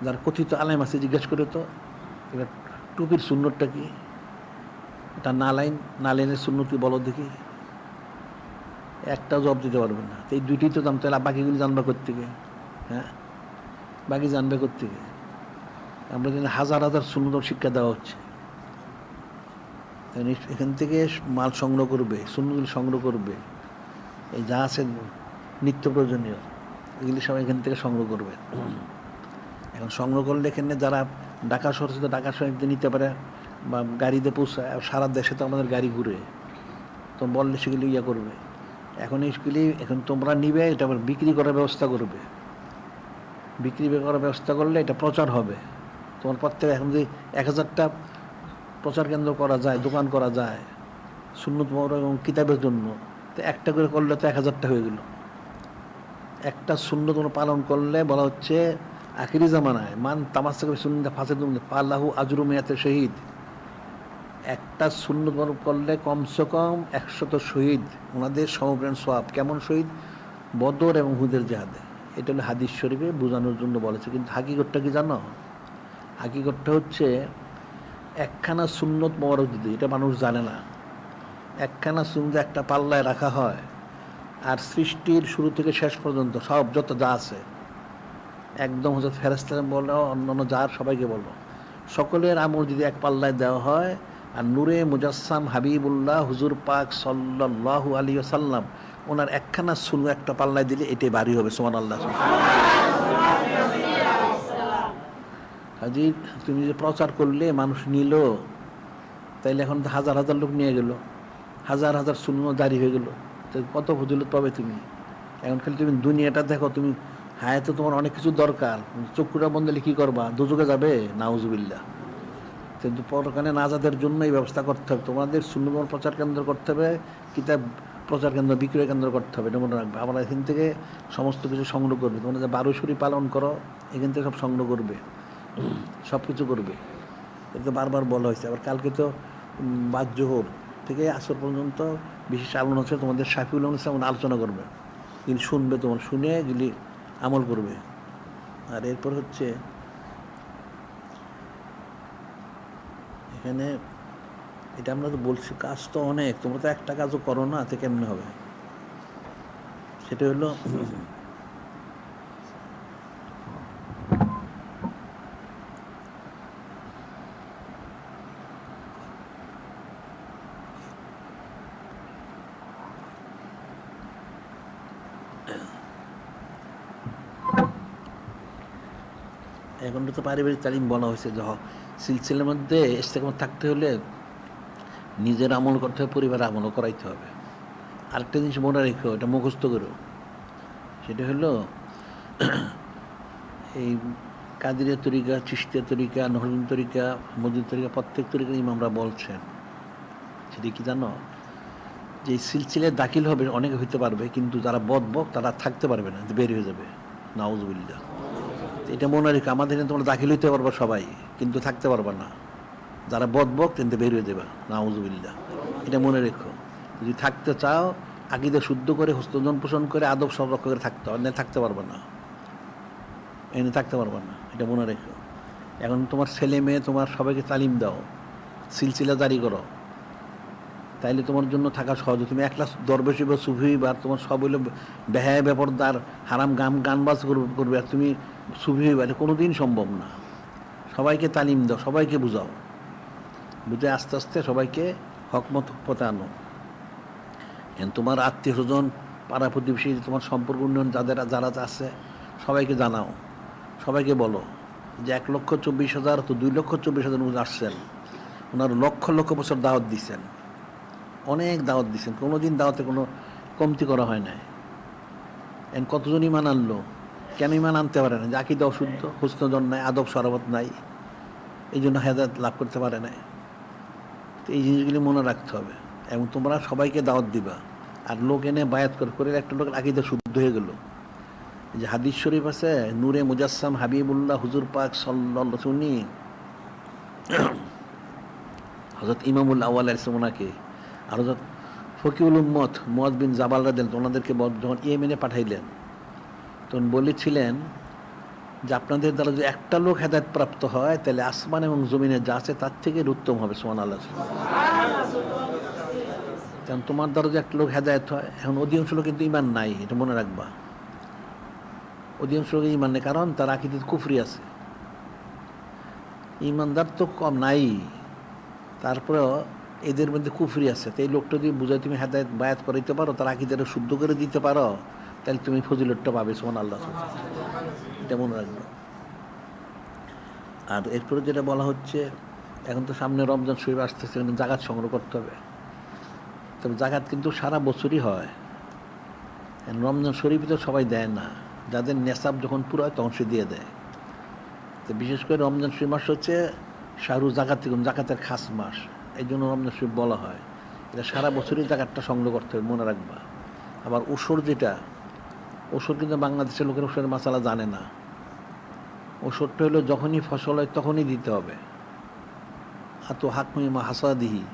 যারা কথিত আলেম আছে, জিজ্ঞেস করে তো এবার টুপির সুন্নতটা কি, এটা নালাইনের সুন্নত কি বলো দেখি, একটা জবাব দিতে পারবেন না। তো এই দুইটাই তো জানতে হলে বাকিগুলি জানবে কোত্থেকে? হ্যাঁ, বাকি জানবে কোত্থেকে? আমরা কিন্তু হাজার হাজার সুন্নত শিক্ষা দেওয়া হচ্ছে। এখান থেকে মাল সংগ্রহ করবে, সুন্নতগুলি সংগ্রহ করবে, এই যা আছে নিত্য প্রয়োজনীয় এগুলি সব এখান থেকে সংগ্রহ করবে। এখন সংগ্রহ করলে এখানে যারা ঢাকা শহর থেকে ঢাকা শহরে নিতে পারে বা গাড়িতে পৌঁছায়, সারা দেশে তো আমাদের গাড়ি ঘুরে, তো বললে সেগুলি ইয়ে করবে। এখন এইগুলি এখন তোমরা নিবে, এটা আবার বিক্রি করার ব্যবস্থা করবে। বিক্রি করার ব্যবস্থা করলে এটা প্রচার হবে। তোমার প্রত্যেক এখন যে 1000টা প্রচার কেন্দ্র করা যায়, দোকান করা যায় সুন্নত মোহর এবং কিতাবের জন্য, তো একটা করে করলে তো 1000টা হয়ে গেল। একটা সুন্নত পালন করলে বলা হচ্ছে আখিরি জামানায় মান তামাসসাক বিসুন্নাতি ফাসাদুন ফালাহু আজরু মিয়াতে শহীদ। একটা সুন্নত করলে কমসে কম 100 শহীদ, ওনাদের সমগ্রাণ সওয়াব। কেমন শহীদ? বদর এবং হুদের জিহাদে। এটা হলো হাদিস শরীফে বোঝানোর জন্য বলেছে। কিন্তু হাকিকতটা কি জানো? হাকিকতটা হচ্ছে একখানা সুন্নত মোবারক দিদি, এটা মানুষ জানে না। একখানা সুন্নত একটা পাল্লায় রাখা হয়, আর সৃষ্টির শুরু থেকে শেষ পর্যন্ত সব যত যা আছে একদম হচ্ছে ফেরেশতারা বলো, অন্যান্য যার সবাইকে বলো, সকলের আমল যদি এক পাল্লায় দেওয়া হয়, আর নূরে মুজাসসাম হাবিবুল্লাহ হুজুর পাক সাল্লাল্লাহু আলাইহি ওয়াসাল্লাম ওনার একখানা সুন্নত একটা পাল্লায় দিলে এটাই ভারী হবে। সুবহানাল্লাহ। কাজী তুমি যে প্রচার করলে মানুষ নিল, তাইলে এখন তো হাজার হাজার লোক নিয়ে গেল, হাজার হাজার সুন্নত জারি হয়ে গেল, তো কত ফজিলত পাবে তুমি। এখন খালি তুমি দুনিয়াটা দেখো, তুমি হায়াতে তোমার অনেক কিছু দরকার, চক্ষুটা বন্ধ হলে কী করবা? দুযোগে যাবে, নাউজুবিল্লাহ। কিন্তু পরকালে নাজাদের জন্য এই ব্যবস্থা করতে হবে। তোমাদের সুন্নত প্রচার কেন্দ্র করতে হবে, কিতাব প্রচার কেন্দ্র, বিক্রয় কেন্দ্র করতে হবে, এটা মনে রাখবে। আমরা এখান থেকে সমস্ত কিছু সংগ্রহ করবে। তোমরা যে 12 শরী পালন করো, এখান থেকে সব সংগ্রহ করবে, সব কিছু করবে। এটা বারবার বলা হয়েছে। আবার কালকে তো বাদ জোহর থেকে আসর পর্যন্ত বিশেষ আলোচনা হচ্ছে, তোমাদের শাফিউল ইসলাম আলোচনা করবে, এগুলি শুনবে, তোমার শুনে এগুলি আমল করবে। আর এরপর হচ্ছে এখানে এটা আমরা তো বলছি, কাজ তো অনেক, তোমরা তো একটা কাজও করো না, তো কেমনে হবে? সেটা হলো এখন তো পারিবারিক তালিম বলা হয়েছে যে সিলসিলার মধ্যে ইস্তেকামত থাকতে হলে নিজের আমল করতে হবে, পরিবারের আমলও করাইতে হবে। আরেকটা জিনিস মনে রেখো, এটা মুখস্থ করো, সেটা হলো এই কাদিরিয়া তরিকা, চিশতিয়া তরিকা, নহরুদ্দিন তরিকা, মজুদ তরিকা, প্রত্যেক তরিকার ইমামরা বলছেন, সেটা কি জানো? যে সিলসিলায় দাখিল হবে অনেকে হইতে পারবে, কিন্তু যারা বদবক তারা থাকতে পারবে না, বের হয়ে যাবে। নাউজুবিল্লাহ। এটা মনে রেখো, আমাদের তোমরা দাখিল হইতে পারবো সবাই, কিন্তু থাকতে পারবে না। যারা বদবক কিন্তু বের হয়ে দেবে। নাউজুবিল্লাহ। এটা মনে রেখো, যদি থাকতে চাও আকীদা শুদ্ধ করে, হস্তজন পোষণ করে, আদব সব রক্ষা করে থাকতে হবে, থাকতে পারবে না, এনে থাকতে পারবে না, এটা মনে রেখো। এখন তোমার ছেলে মেয়ে তোমার সবাইকে তালিম দাও, সিলসিলা জারি করো, তাইলে তোমার জন্য থাকা সহজ। তুমি একলা দরবেশি বা সুফি বা তোমার সব হইলো বেহায়া ব্যাপারদার, হারাম গান বাজ করবে, আর তুমি সুফি হইবা, এটা কোনো দিন সম্ভব না। সবাইকে তালিম দাও, সবাইকে বুঝাও, বুঝে আস্তে আস্তে সবাইকে হকমত পথে আনো। তোমার আত্মীয় স্বজন, পাড়া প্রতিবেশী, তোমার সম্পর্ক উন্নয়ন যারা আছে সবাইকে জানাও, সবাইকে বলো যে 1,24,000 তো 2,24,000 উনি আসছেন, ওনার লক্ষ লক্ষ বছর দাওয়াত দিচ্ছেন, অনেক দাওয়াত দিচ্ছেন, কোনো দিন দাওয়াতে কোনো কমতি করা হয় নাই। কতজন ইমান আনলো? কেন ইমান আনতে পারে না? যে আকীদা অশুদ্ধ, হুসনজন নাই, আদব সরাবত নাই, এই জন্য হেদায়েত লাভ করতে পারে না। তো এই জিনিসগুলি মনে রাখতে হবে এবং তোমরা সবাইকে দাওয়াত দিবা। আর লোক এনে বায়াত করে একটা লোকের আকীদা শুদ্ধ হয়ে গেল। যে হাদিস শরীফ আছে, নূরে মুজাসসাম হাবিবুল্লাহ হুজুর পাক সাল্লাল্লাহু সুন্নি হযরত ইমামুল আউয়াল আলাইহিস ওনাকে, আর হযরত ফকিউল উম্মত মুআয বিন জাবাল রাদিয়াল্লাহু ওনাদেরকে যখন ইয়েমেনে পাঠাইলেন, তখন বলেছিলেন যে আপনাদের দ্বারা যদি একটা লোক হেদায়েত প্রাপ্ত হয় তাহলে আসমান এবং জমিনে যা আছে তার থেকে উত্তম হবে। সুবহানাল্লাহ। কারণ তোমার দ্বারা যদি একটা লোক হেদায়েত হয়, এখন অধিকাংশ লোক কিন্তু ইমান নাই, এটা মনে রাখবা। অধিকাংশ লোক ইমান নেই, কারণ তার আকীদাতে কুফরি আছে। ইমানদার তো কম নাই, তারপরেও এদের মধ্যে কুফরি আছে। তো এই লোকটা যদি বুঝায় তুমি হেদায়েত বায়াত করাইতে পারো, তার আকীদাটা শুদ্ধ করে দিতে পারো, তাহলে তুমি ফজিলতটা পাবে। সুবহানাল্লাহ, এটা মনে রাখবে। আর এরপরে যেটা বলা হচ্ছে, এখন তো সামনে রমজান শরীফ আসতেছে, জাকাত সংগ্রহ করতে হবে। তবে জাকাত কিন্তু সারা বছরই হয়, রমজান শরীফ তো সবাই দেয় না। যাদের নেশাব যখন পুরো হয় তখন সে দিয়ে দেয়। তো বিশেষ করে রমজান শরীফ মাস হচ্ছে শাহরু জাকাত, জাকাতের খাস মাস, এই জন্য রমজান শরীফ বলা হয়। এটা সারা বছরই জাকাতটা সংগ্রহ করতে হবে, মনে রাখবা। আবার ওসর যেটা, ওসর কিন্তু বাংলাদেশের লোকের ওসরের মাসালা জানে না। ওসরটা হলো যখনই ফসল হয় তখনই দিতে হবে। আতো হাকমিমা হাসাদিহি,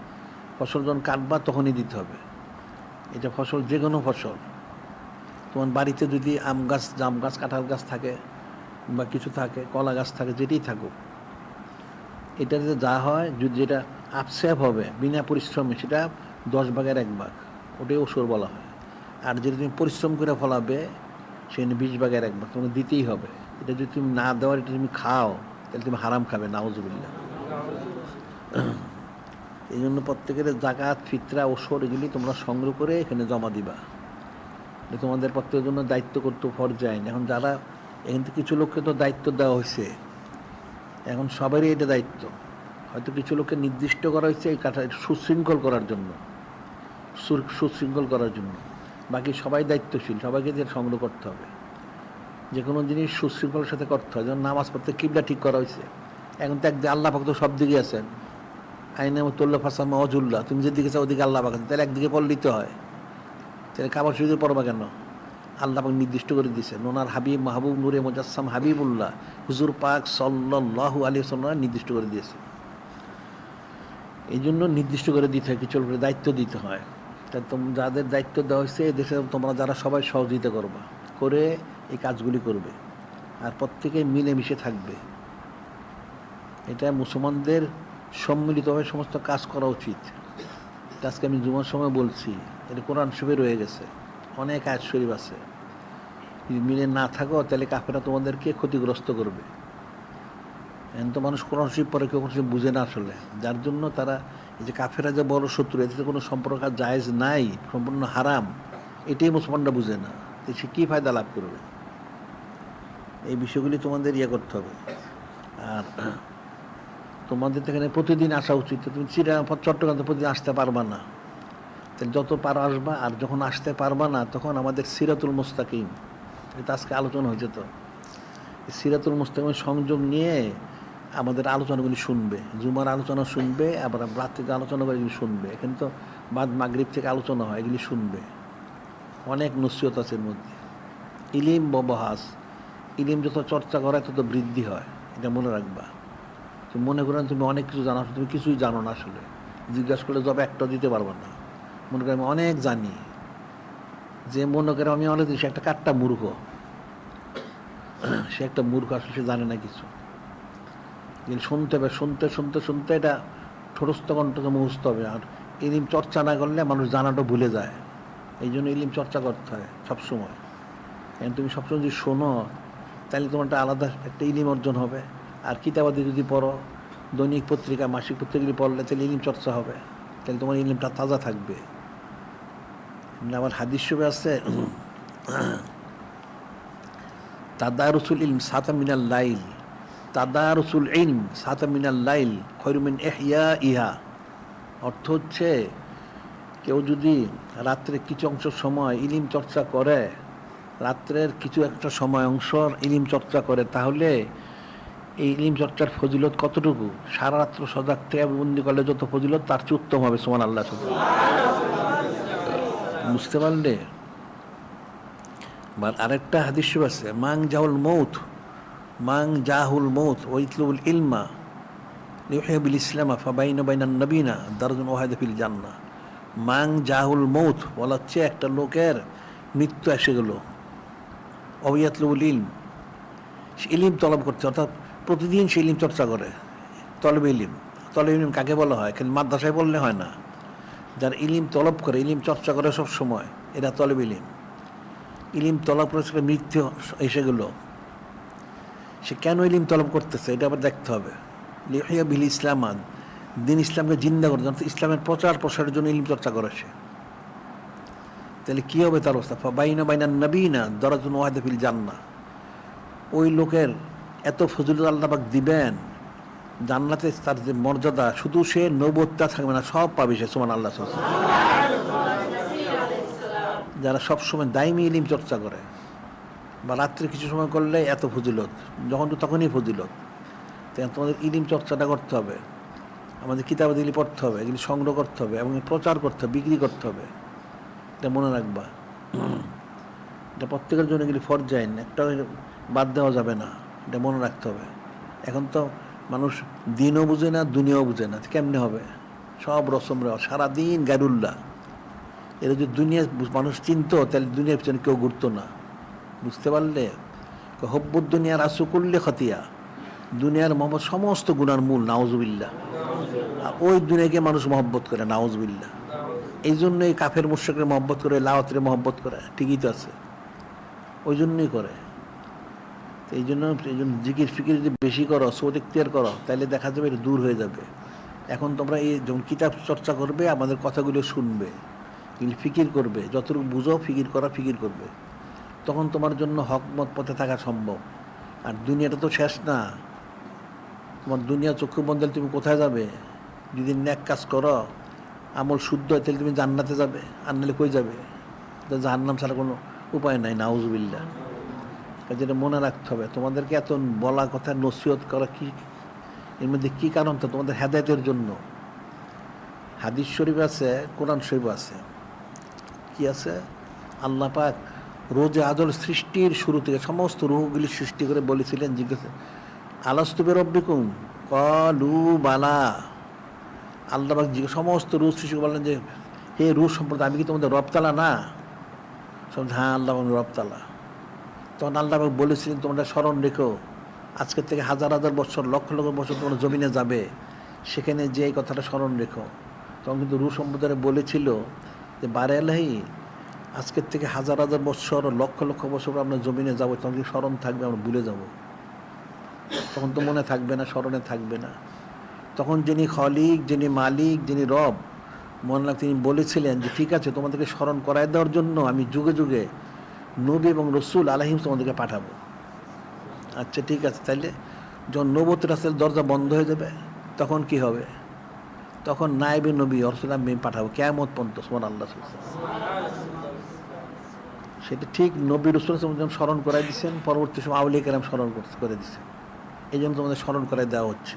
ফসল যখন কাটবা তখনই দিতে হবে। এটা ফসল যে কোনো ফসল, তোমার বাড়িতে যদি আম গাছ, জাম গাছ, কাঁঠাল গাছ থাকে বা কিছু থাকে, কলা গাছ থাকে, যেটাই থাকুক, এটাতে যা হয় যদি যেটা আপসেপ হবে বিনা পরিশ্রমে, সেটা 10 ভাগের 1 ভাগ, ওটাই ওসর বলা হয়। আর যেটা তুমি পরিশ্রম করে ফলাবে সেখানে 20 ভাগের 1 ভাগ তোমাকে দিতেই হবে। এটা যদি তুমি না দেওয়ার, এটা তুমি খাও, তাহলে তুমি হারাম খাবে, নাউজুবিল্লাহ। এই জন্য প্রত্যেকের জাকাত, ফিতরা, ওসর এগুলি তোমরা সংগ্রহ করে এখানে জমা দিবা। তোমাদের প্রত্যেকের জন্য দায়িত্ব করতে ফরজাইন। এখন যারা এখান থেকে কিছু লোককে তো দায়িত্ব দেওয়া হয়েছে, এখন সবারই এটা দায়িত্ব। হয়তো কিছু লোককে নির্দিষ্ট করা হয়েছে এই কাঠা সুশৃঙ্খল করার জন্য, সুশৃঙ্খল করার জন্য। বাকি সবাই দায়িত্বশীল, সবাইকে দিয়ে সংগ্রহ করতে হবে। যে কোনো জিনিস সুশৃঙ্খলের সাথে করতে হয়। যেমন নামাজ পড়তে কিবলা ঠিক করা হয়েছে, এখন তো একদিকে আল্লাহ পাক তো সব দিকে আছেন। আইনে তোল্লা ফাসামা অজুল্লাহ, তুমি যেদিকে চাও ওদিকে আল্লাহ পাক আছেন, তাহলে একদিকে পড়লিতে হয়। তাহলে কাবার শরীফে পড়বা কেন? আল্লাহ পাক নির্দিষ্ট করে দিয়েছেন। ওনার হাবিব মাহবুব নূরে মুজাসসাম হাবিবুল্লাহ হুজুর পাক সাল্লাল্লাহু আলাইহি ওয়াসাল্লাম নির্দিষ্ট করে দিয়েছে। এই জন্য নির্দিষ্ট করে দিতে হয়, কিছু করে দায়িত্ব দিতে হয়। তাই যাদের দায়িত্ব দেওয়া হয়েছে দেশে তোমরা যারা সবাই সহযোগিতা করবা, করে এই কাজগুলি করবে, আর প্রত্যেকে মিলেমিশে থাকবে। এটা মুসলমানদের সম্মিলিতভাবে সমস্ত কাজ করা উচিত। আজকে আমি জুমার সময় বলছি, এটা কোরআন শরীফে রয়ে গেছে, অনেক আয়াত শরীফ আছে। যদি মিলে না থাকো তাহলে কাফেররা তোমাদেরকে ক্ষতিগ্রস্ত করবে। এখন তো মানুষ কোরআন শরীফ পরে কেউ কোনো বুঝে না আসলে, যার জন্য তারা এই যে কাফেররা যে বড় শত্রু, এতে কোনো সম্পর্ক জায়েজ নাই, সম্পূর্ণ হারাম, এটাই মুসলমানরা বুঝে না। সে কী ফায়দা লাভ করবে? এই বিষয়গুলি তোমাদের ইয়ে করতে হবে। আর তোমাদের এখানে প্রতিদিন আসা উচিত। তুমি চট্টগ্রাম প্রতিদিন আসতে পারবা না, তাহলে যত পারো আসবা। আর যখন আসতে পারবা না, তখন আমাদের সিরাতুল মুস্তাকিম, এটা আজকে আলোচনা হয়েছে, তো সিরাতুল মুস্তাকিমের সংযোগ নিয়ে আমাদের আলোচনাগুলি শুনবে। জুমার আলোচনা শুনবে, আবার রাত থেকে আলোচনা করে এগুলি শুনবে। এখানে তো বাদ মাগরিব থেকে আলোচনা হয়, এগুলি শুনবে। অনেক নসিহত আছে এর মধ্যে। ইলিম ববহাস, ইলিম যত চর্চা করা তত বৃদ্ধি হয়, এটা মনে রাখবা। তুমি মনে করেন তুমি অনেক কিছু জানো, তুমি কিছুই জানো না আসলে। জিজ্ঞাসা করলে জব একটা দিতে পারবো না। মনে করি আমি অনেক জানি, যে মনে করে আমি অনেক, সে একটা কাট্টা মূর্খ, সে একটা মূর্খ, আসলে সে জানে না কিছু। শুনতে হবে, শুনতে শুনতে শুনতে এটা ঠোরস্থ কণ্ঠকে মুখস্থ হবে। আর ইলিম চর্চা না করলে মানুষ জানাটা ভুলে যায়। এই জন্য ইলিম চর্চা করতে হয় সবসময়। তুমি সবসময় যদি শোনো, তাহলে তোমার একটা আলাদা একটা ইলিম অর্জন হবে। আর কিতাবাদি যদি পড়ো, দৈনিক পত্রিকা, মাসিক পত্রিকাগুলি পড়লে তাহলে ইলিম চর্চা হবে, তাহলে তোমার ইলিমটা তাজা থাকবে। আমার হাদিস শরীফে আছে, তাদারুসুল ইলম সাতা মিনাল লাইল, তাদারুসুল ইলম সাতা মিনাল লাইল খয়রুম মিন ইহয়া। অর্থ হচ্ছে, কেউ যদি রাত্রে কিছু অংশ সময় ইলিম চর্চা করে, রাত্রের কিছু একটা সময় অংশ ইলম চর্চা করে, তাহলে এই ইলম চর্চার ফজিলত কতটুকু? সারা রাত্র সজাগ থেকে বন্দি করলে যত ফজিলত তার চেয়ে উত্তম হবে। সুবহানাল্লাহ। বুঝতে পারলে? বা আরেকটা হাদিস আছে, মাং জাহুল মৌত ওয়াইতলুল ইলমা লিউহিবিল ইসলামা ফাবাইনা বাইনান নবীনা দারজুন ওয়াহিদা ফিল জান্নাহ। মাং জাহুল মৌত বলা হচ্ছে একটা লোকের মৃত্যু এসে গেল, ওয়াইতলুল ইলম, সে ইলিম তলব করছে, অর্থাৎ প্রতিদিন সে ইলিম চর্চা করে। তলবে ইলিম, তলবে ইলিম কাকে বলা হয়? খালি মাদ্রাসায় বললে হয় না। যারা ইলিম তলব করে, ইলিম চর্চা করে সব সময়, এরা তলবে ইলিম। ইলিম তলব করে সেটা মৃত্যু এসে গেল, সে কেন ইলিম তলব করতেছে এটা আবার দেখতে হবে। লিহিয়া বিল ইসলামান, দিন ইসলামকে জিন্দা করে, ইসলামের প্রচার প্রসারের জন্য ইলিম চর্চা করে সে। তাহলে কী হবে তার অবস্থা? বাইনা বাইনান নবীনা দারাজুন ওয়াহিদা ফিল জান্নাহ। ওই লোকের এত ফজিলত আল্লাহ পাক দিবেন, জান্নাতে তার যে মর্যাদা, শুধু সে নবুওয়াতটা থাকবে না, সব পাবে সে। সুবহানাল্লাহ। যারা সবসময় দায়মি ইলিম চর্চা করে, বা রাত্রে কিছু সময় করলে এত ফজিলত, যখন তো তখনই ফজিলত। তাই তোমাদের ইলিম চর্চাটা করতে হবে, আমাদের কিতাবাদি পড়তে হবে, এগুলি সংগ্রহ করতে হবে এবং প্রচার করতে হবে, বিক্রি করতে হবে। এটা মনে রাখবা, এটা প্রত্যেকের জন্য এগুলি ফরজাইন, একটা বাদ দেওয়া যাবে না, এটা মনে রাখতে হবে। এখন তো মানুষ দিনও বুঝে না, দুনিয়াও বুঝে না, কেমনে হবে? সব রসম রে, সারাদিন গারুল্লাহ। এরা যদি দুনিয়া মানুষ চিনত, তাহলে দুনিয়ার পিছনে কেউ ঘুরতো না। বুঝতে পারলে? হব্বুদ দুনিয়ার আসু করলে খতিয়া, দুনিয়ার মোহাম্মদ সমস্ত গুনার মূল, নাউজুবিল্লাহ। আর ওই দুনিয়াকে মানুষ মহব্বত করে, নাউজুবিল্লাহ। এই জন্যই কাফের মুশরিকরে মহব্বত করে, লাওয়াতরে মহব্বত করে, ঠিকই তো আছে, ওই জন্যই করে। এই জন্য জিকির ফিকির যদি বেশি করো, সৌদ ইখতিয়ার করো, তাহলে দেখা যাবে এটা দূর হয়ে যাবে। এখন তোমরা এই যখন কিতাব চর্চা করবে, আমাদের কথাগুলো শুনবে, ফিকির করবে, যতটুকু বুঝো ফিকির করবে, তখন তোমার জন্য হকমত পথে থাকা সম্ভব। আর দুনিয়াটা তো শেষ না, তোমার দুনিয়া চক্ষু বন্ধ, তুমি কোথায় যাবে? যদি ন্যাক কাজ করো, আমল শুদ্ধ হয়, তাহলে তুমি জান্নাতে যাবে, আর নাহলে কই যাবে? তো জাহান্নাম ছাড়া কোনো উপায় নাই, নাউজুবিল্লাহ। যেটা মনে রাখতে হবে, তোমাদেরকে এত বলা কথা, নসিহত করা, কি এর মধ্যে কী কারণ? তো তোমাদের হেদায়েতের জন্য। হাদিস শরীফ আছে, কোরআন শরীফ আছে, কি আছে? আল্লাহ পাক রোজে আদল সৃষ্টির শুরু থেকে সমস্ত রূহগুলি সৃষ্টি করে বলেছিলেন, জিজ্ঞাসা আলাস্তু বিরব্বিকুম ক্বালু বালা। আল্লাহ পাক সমস্ত রূহ সৃষ্টি বললেন যে, হে রূহ সম্প্রদায়, আমি কি তোমাদের রবতালা না? সব হ্যাঁ আল্লাহ রবতালা। তখন আল্লাহ পাক বলেছিলেন, তোমরা স্মরণ রেখো, আজকের থেকে হাজার হাজার বছর, লক্ষ লক্ষ বছর তোমরা জমিনে যাবে, সেখানে যে এই কথাটা স্মরণ রেখো। তখন কিন্তু রূহ সম্প্রদায় বলেছিল যে, বারে আল্লাহি, আজকের থেকে হাজার হাজার বছর, লক্ষ লক্ষ বছর আমরা জমিনে যাবো, তখন কি স্মরণ থাকবে? আমরা ভুলে যাব, তখন তো মনে থাকবে না, স্মরণে থাকবে না। তখন যিনি খলিক, যিনি মালিক, যিনি রব, মনে রাখ, তিনি বলেছিলেন যে, ঠিক আছে, তোমাদেরকে স্মরণ করায় দেওয়ার জন্য আমি যুগে যুগে নবী এবং রসুল আলাইহিম তোমাদেরকে পাঠাবো। আচ্ছা ঠিক আছে, তাইলে যখন নবুয়ত রাসূলের দরজা বন্ধ হয়ে যাবে, তখন কি হবে? তখন নায়েবে নবী রসুল আমি পাঠাবো কিয়ামত পর্যন্ত। সুবহানাল্লাহ। সেটা ঠিক নবী রসুল যখন স্মরণ করাই দিচ্ছেন, পরবর্তী সময় আউলিয়া কেরাম স্মরণ করে দিচ্ছেন, এই জন্য তোমাদের স্মরণ করাই দেওয়া হচ্ছে।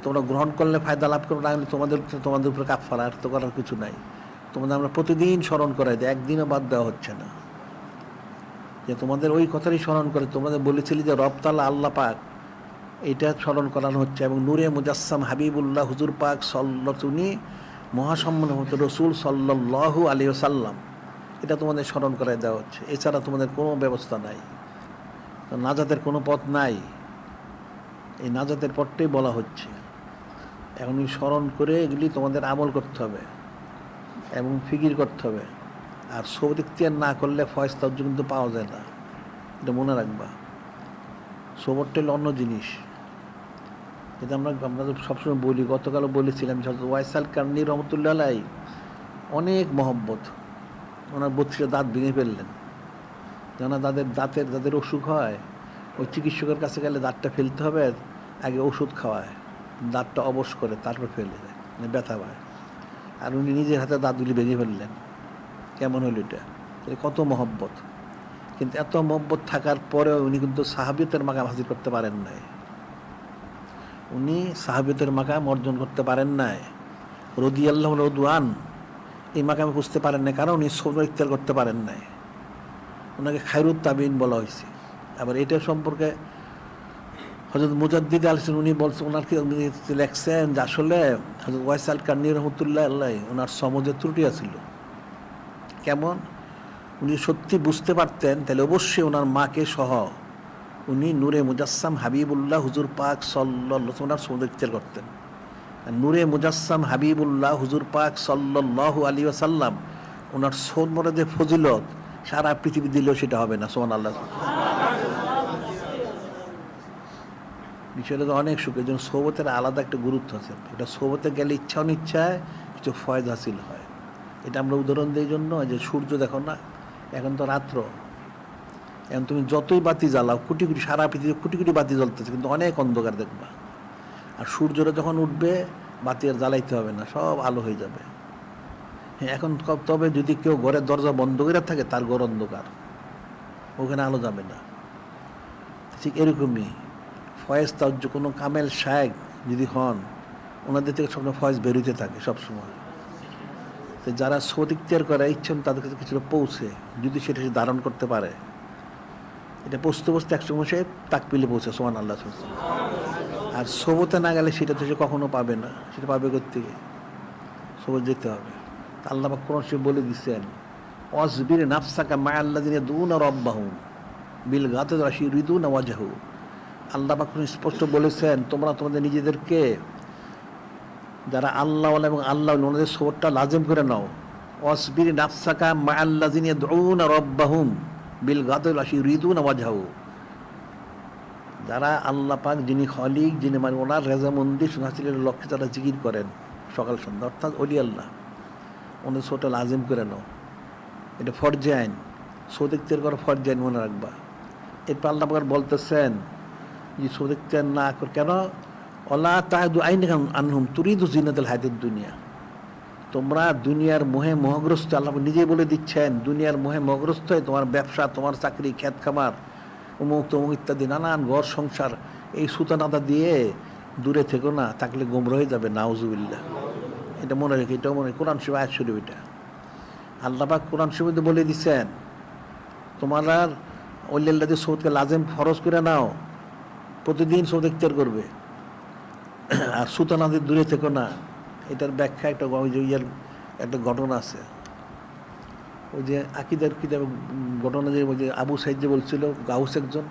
তোমরা গ্রহণ করলে ফায়দা লাভ করো, না হলে তোমাদের উপরে কাফারা, আর তো করার কিছু নাই। তোমাদের আমরা প্রতিদিন স্মরণ করাই দিই, একদিনও বাদ দেওয়া হচ্ছে না, যে তোমাদের ওই কথারই স্মরণ করে। তোমাদের বলেছিলি যে রব তাআলা আল্লাহ পাক, এটা স্মরণ করানো হচ্ছে। এবং নূরে মুজাসসাম হাবিবুল্লাহ হুজুর পাক সাল্লাল্লাহু মহাসম্মানিত রসুল সাল্লাল্লাহু আলাইহি ওয়াসাল্লাম, এটা তোমাদের স্মরণ করাই দেওয়া হচ্ছে। এছাড়া তোমাদের কোনো ব্যবস্থা নাই, নাজাতের কোনো পথ নাই। এই নাজাতের পথটাই বলা হচ্ছে। এখন স্মরণ করে এগুলি তোমাদের আমল করতে হবে এবং ফিকির করতে হবে। আর সৌদ ইখতিয়ার না করলে ফয়সালা কিন্তু পাওয়া যায় না, এটা মনে রাখবা। সবরটা হলো অন্য জিনিস, যেটা আমরা সবসময় বলি, গতকালও বলেছিলাম, ওয়াইসাল কারনি রহমতুল্লাহ আলাইহি অনেক মহব্বত, ওনার 32 দাঁত ভেঙে ফেললেন। যেন যাদের অসুখ হয়, ওই চিকিৎসকের কাছে গেলে দাঁতটা ফেলতে হবে, আগে ওষুধ খাওয়ায়, দাঁতটা অবশ করে তারপর ফেলে দেয়, মানে ব্যথা পায়। আর উনি নিজের হাতে দাঁতগুলি ভেঙে ফেললেন। কেমন হলো এটা? কত মহব্বত! কিন্তু এত মহব্বত থাকার পরেও উনি কিন্তু সাহাবিয়তের মাকাম হাসিল করতে পারেন নাই। উনি সাহাবিয়তের মাকাম অর্জন করতে পারেন নাই, রাদিয়াল্লাহু রদওয়ান এই মাকামে বুঝতে পারেন নাই, কারণ উনি সবর ইখতিয়ার করতে পারেন নাই। ওনাকে খায়রুত তাবিঈন বলা হয়েছে। আবার এটা সম্পর্কে হযরত মুজাদ্দিদ আল-হাসান উনি বলছেন, ওনার কি উনি লেখছেন যে আসলে হযরত ওয়াইস আল কারনী রহমতুল্লাহ আলাইহি ওনার সমজে ত্রুটি আছিল। কেমন? উনি সত্যি বুঝতে পারতেন তাহলে অবশ্যই ওনার মাকে সহ উনি নূরে মুজাসসাম হাবিবুল্লাহ হুজুর পাক সাল্লাল্লাহু আলাইহি ওনার সমজে ইখতিয়ার করতেন। আর নূরে মুজাসসাম হাবিবুল্লাহ হুজুর পাক সাল্লাল্লাহু আলাইহি ওয়াসাল্লাম ওনার সমরে যে ফজিলত সারা পৃথিবী দিলেও সেটা হবে না। সুবহানাল্লাহ। বিষয়টা তো অনেক সুখ। এই জন্য সোহবতের আলাদা একটা গুরুত্ব আছে। এটা সোহবতে গেলে ইচ্ছা অনিচ্ছায় কিছু ফয়েজ হাসিল হয়। এটা আমরা উদাহরণ দিই জন্য যে সূর্য দেখো না, এখন তো রাত্র, এখন তুমি যতই বাতি জ্বালাও কোটি কোটি, সারা পৃথিবী কোটি কোটি বাতি জ্বলতেছে, কিন্তু অনেক অন্ধকার দেখবা। আর সূর্যটা যখন উঠবে বাতি আর জ্বালাইতে হবে না, সব আলো হয়ে যাবে। হ্যাঁ, এখন তবে যদি কেউ ঘরের দরজা বন্ধ করে থাকে তার ঘর অন্ধকার, ওখানে আলো যাবে না। ঠিক এরকমই ফয়েজ তাজ্জু কোনো কামেল শায়েখ যদি হন, ওনাদের থেকে সবসময় ফয়েজ বেরোতে থাকে সবসময়। তো যারা সোহবত ইখতিয়ার করে ইচ্ছেন তাদের কাছে কিছুটা পৌঁছে, যদি সেটা সে ধারণ করতে পারে, এটা পৌঁছতে পৌঁছতে একসময় সে তাকবিলে পৌঁছে। সুবহানাল্লাহ। আর সোহবতে না গেলে সেটা তো সে কখনো পাবে না। সেটা পাবে কোত্থেকে? সোহবত যেতে হবে। আল্লাহ পাক কোরআন শরীফে বলে দিচ্ছেন, ওয়াসবির নাফসাকা মা'আল্লাযিনা ইয়াদউনা রাব্বাহুম বিল গাদাতি ওয়া ইউরিদুনা ওয়াজহু। আল্লাহ পাক স্পষ্ট বলেছেন, তোমরা তোমাদের নিজেদেরকে, যারা আল্লাহওয়ালা এবং আল্লাহ ওনাদের সোহবতটা লাজিম করে নাও। ওয়াসবির নাফসাকা মা'আল্লাযিনা ইয়াদউনা রাব্বাহুম বিল গাদাতি ওয়া ইউরিদুনা ওয়াজহু। যারা আল্লাহ পাক যিনি খালিক, যিনি মানে ওনার রেজামন্দি হাসিলের লক্ষ্যে যারা জিকির করেন সকাল সন্ধ্যা, অর্থাৎ ওলি আল্লাহ, ওনাদের সোহবতটা লাজিম করে নাও। এটা ফরজে আইন, সোহবত ইখতিয়ার করা ফরজে আইন, মনে রাখবা। এরপর আল্লাহ পাক বলতেছেন যে সোহবত ইখতিয়ার না কর কেন? ওয়ালা তা'দু আইনাকা আনহুম তুরিদু জিনাতাল হায়াতিদ দুনিয়া। তোমরা দুনিয়ার মোহে মোহগ্রস্ত, আল্লাহ নিজেই বলে দিচ্ছেন, দুনিয়ার মোহে মোহগ্রস্ত হয়ে তোমার ব্যবসা, তোমার চাকরি, ক্ষেত খামার, অমুক তমুক ইত্যাদি নানান ঘর সংসার, এই সুতানাদা দিয়ে দূরে থেকো না, থাকলে গোমরা হয়ে যাবে। নাউজুবিল্লাহ। এটা মনে রেখে, এটাও মনে, কোরআন শরীফ আয়াত শরীফ এটা আল্লাহ পাক কোরআন শরীফে বলে দিচ্ছেন, তোমরা ওলিয়াল্লাহদের সোহবতকে লাজিম ফরজ করে নাও, প্রতিদিন সোহবত ইখতিয়ার করবে, আর সুতানাদের দূরে থেকো না। এটার ব্যাখ্যা একটা একটা ঘটনা আছে, ওই যে আকিদার কিতাব ঘটনা, যে ওই যে আবু সাইদ যে বলছিল, গাউস একজন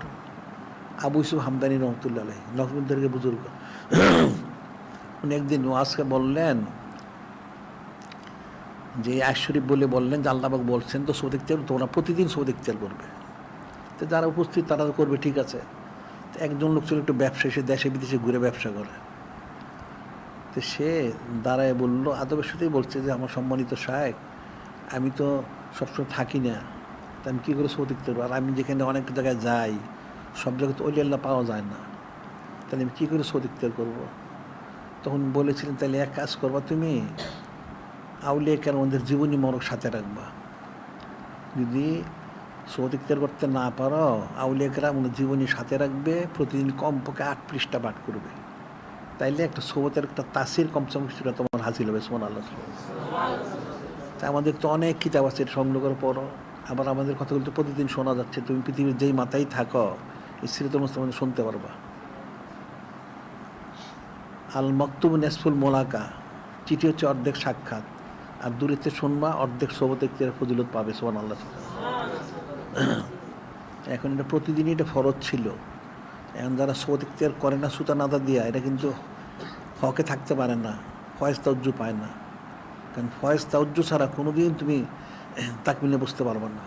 আবু ইউসুফ হামদানি রহমতুল্লাহ আলাইহি, নকমুদ্দারকে বুজুর্গ, উনি একদিন ওয়াজকে বললেন যে আয়াত শরীফ বলে বললেন যে আল্লাহ পাক বলছেন তো সোহবত ইখতিয়ার, তোমরা প্রতিদিন সোহবত ইখতিয়ার করবে। তো যারা উপস্থিত তারা তো করবে, ঠিক আছে। একজন লোক ছিল একটু ব্যবসায়ী, সে দেশে বিদেশে ঘুরে ব্যবসা করে। তো সে দাঁড়ায় বলল, আদবের সাথেই বলছে যে আমার সম্মানিত শায়েখ, আমি তো সবসময় থাকি না, তা আমি কী করে সোহবত ইখতিয়ার করবো? আর আমি যেখানে অনেক জায়গায় যাই সব জায়গায় তো ওলি আল্লাহ পাওয়া যায় না, তাহলে আমি কী করে সোহবত ইখতিয়ার করবো? তখন বলেছিলেন, তাহলে এক কাজ করবা, তুমি আউলিয়া কেরামদের জীবনী মরক সাথে রাখবা। যদি সোহবত ইখতিয়ার করতে না পারো, আউলিয়া কেরাম জীবনী সাথে রাখবে, প্রতিদিন কমপক্ষে 8 পৃষ্ঠা পাঠ করবে, তাইলে একটা সোহবতের একটা তাসির কমসে কম কিছুটা তোমার হাসিল হবে। সুবহানাল্লাহ। আমাদের তো অনেক কিতাব আছে, এটা সংগ্রহ করার পরও আবার আমাদের কথাগুলো তো প্রতিদিন শোনা যাচ্ছে। তুমি পৃথিবীর যেই মাথায় থাকো এই সিরাতুল মুস্তাফা শুনতে পারবা। আল মাকতুব নেসফুল মোলাকা, চিঠি হচ্ছে অর্ধেক সাক্ষাৎ, আর দূরেতে শুনবা অর্ধেক সোহবত ইখতিয়ারের ফজিলত পাবে। সুবহানাল্লাহ। এখন এটা প্রতিদিনই এটা ফরজ ছিল। এখন যারা সোহবত ইখতিয়ার করে না সুতানাদা দিয়া, এটা কিন্তু হকে থাকতে পারে না, ফয়েজ তাওজ্জু পায় না। কারণ ফয়েজ তাওজ্জু ছাড়া কোনোদিন তুমি তাকমিলে বুঝতে পারবা না।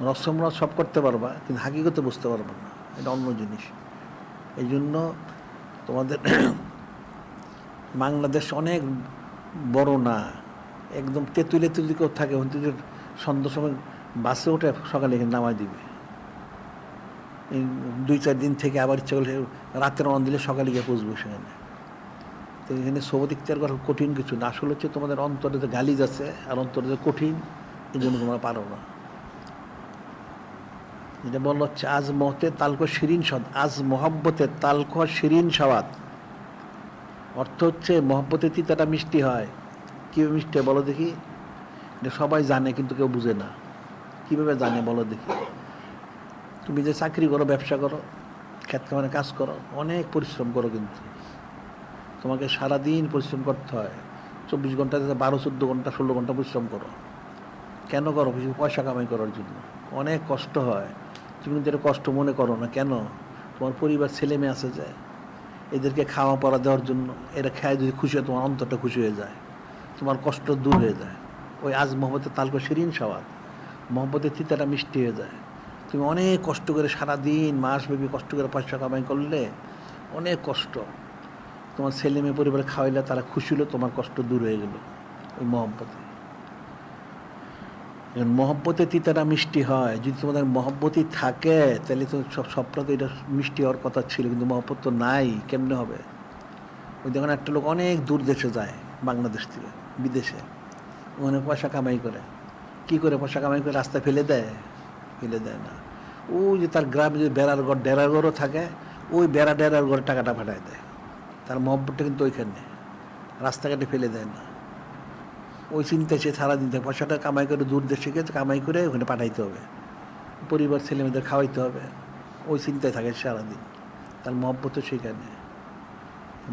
রসমরা সব করতে পারবা, কিন্তু হাকিকতে বুঝতে পারবা না, এটা অন্য জিনিস। এই জন্য তোমাদের বাংলাদেশ অনেক বড় না, একদম তেঁতুলে কেউ থাকে, সন্ধ্যার সময় বাসে উঠে সকালে এখানে নামায় দিবে। এই 2-4 দিন থেকে আবার ইচ্ছা করলে রাতের রওনা দিলে সকালে গিয়ে পৌঁছবো সেখানে। তো এখানে সোহবত ইখতিয়ার করা কঠিন কিছু না, আসলে হচ্ছে তোমাদের অন্তরে যে গালিজ আছে আর অন্তরে যে কঠিন, এই জন্য তোমরা পারো না। যেটা বললো হচ্ছে আজ মহতে তালকো শিরিন স্বাদ, আজ মহব্বতে তালকো শিরিন স্বাদ। অর্থ হচ্ছে মহব্বতের তিতাটা মিষ্টি হয়। কীভাবে মিষ্টি হয় বলো দেখি? এটা সবাই জানে কিন্তু কেউ বুঝে না। কীভাবে জানে বলো দেখি? তুমি যে চাকরি করো, ব্যবসা করো, ক্ষেত খামারে কাজ করো, অনেক পরিশ্রম করো, কিন্তু তোমাকে সারাদিন পরিশ্রম করতে হয়। 24 ঘন্টা 12-14 ঘন্টা 16 ঘন্টা পরিশ্রম করো। কেন করো? কিছু পয়সা কামাই করার জন্য। অনেক কষ্ট হয়, তুমি কিন্তু এটা কষ্ট মনে করো না। কেন? তোমার পরিবার ছেলে মেয়ে আছে যে, এদেরকে খাওয়া পড়া দেওয়ার জন্য। এরা খায় যদি খুশি হয়, তোমার অন্তরটা খুশি হয়ে যায়, তোমার কষ্ট দূর হয়ে যায়। ওই আজ মহব্বতের তালকো শিরিন স্বাদ, মহব্বতের তিতাটা মিষ্টি হয়ে যায়। তুমি অনেক কষ্ট করে সারাদিন মাসব্যাপী কষ্ট করে পয়সা কামাই করলে, অনেক কষ্ট, তোমার ছেলে মেয়ে পরিবারে খাওয়াইলে তারা খুশি হলো, তোমার কষ্ট দূর হয়ে গেল ওই মহব্বতে। মহব্বতের তিতাটা মিষ্টি হয়। যদি তোমাদের মহব্বতই থাকে তাহলে তো সবটা তো এটা মিষ্টি হওয়ার কথা ছিল, কিন্তু মহব্বত তো নাই, কেমনে হবে? ওই দেখুন একটা লোক অনেক দূর দেশে যায়, বাংলাদেশ থেকে বিদেশে, ওখানে পয়সা কামাই করে। কি করে পয়সা কামাই করে? রাস্তায় ফেলে দেয়? ফেলে দেয় না। ওই যে তার গ্রামে যদি বেড়ার ঘর, ডেরার ঘরও থাকে, ওই বেড়া ডেরার ঘরে টাকাটা পাঠায় দেয়। তার মহব্বতটা কিন্তু ওইখানে, রাস্তাঘাটে ফেলে দেয় না। ওই চিন্তায় সে সারাদিন থাকে, পয়সাটা কামাই করে দূর দেশে গিয়ে কামাই করে ওখানে পাঠাইতে হবে, পরিবার ছেলে মেয়েদের খাওয়াইতে হবে, ওই চিন্তায় থাকে সারাদিন। তার মহব্বতও সেখানে।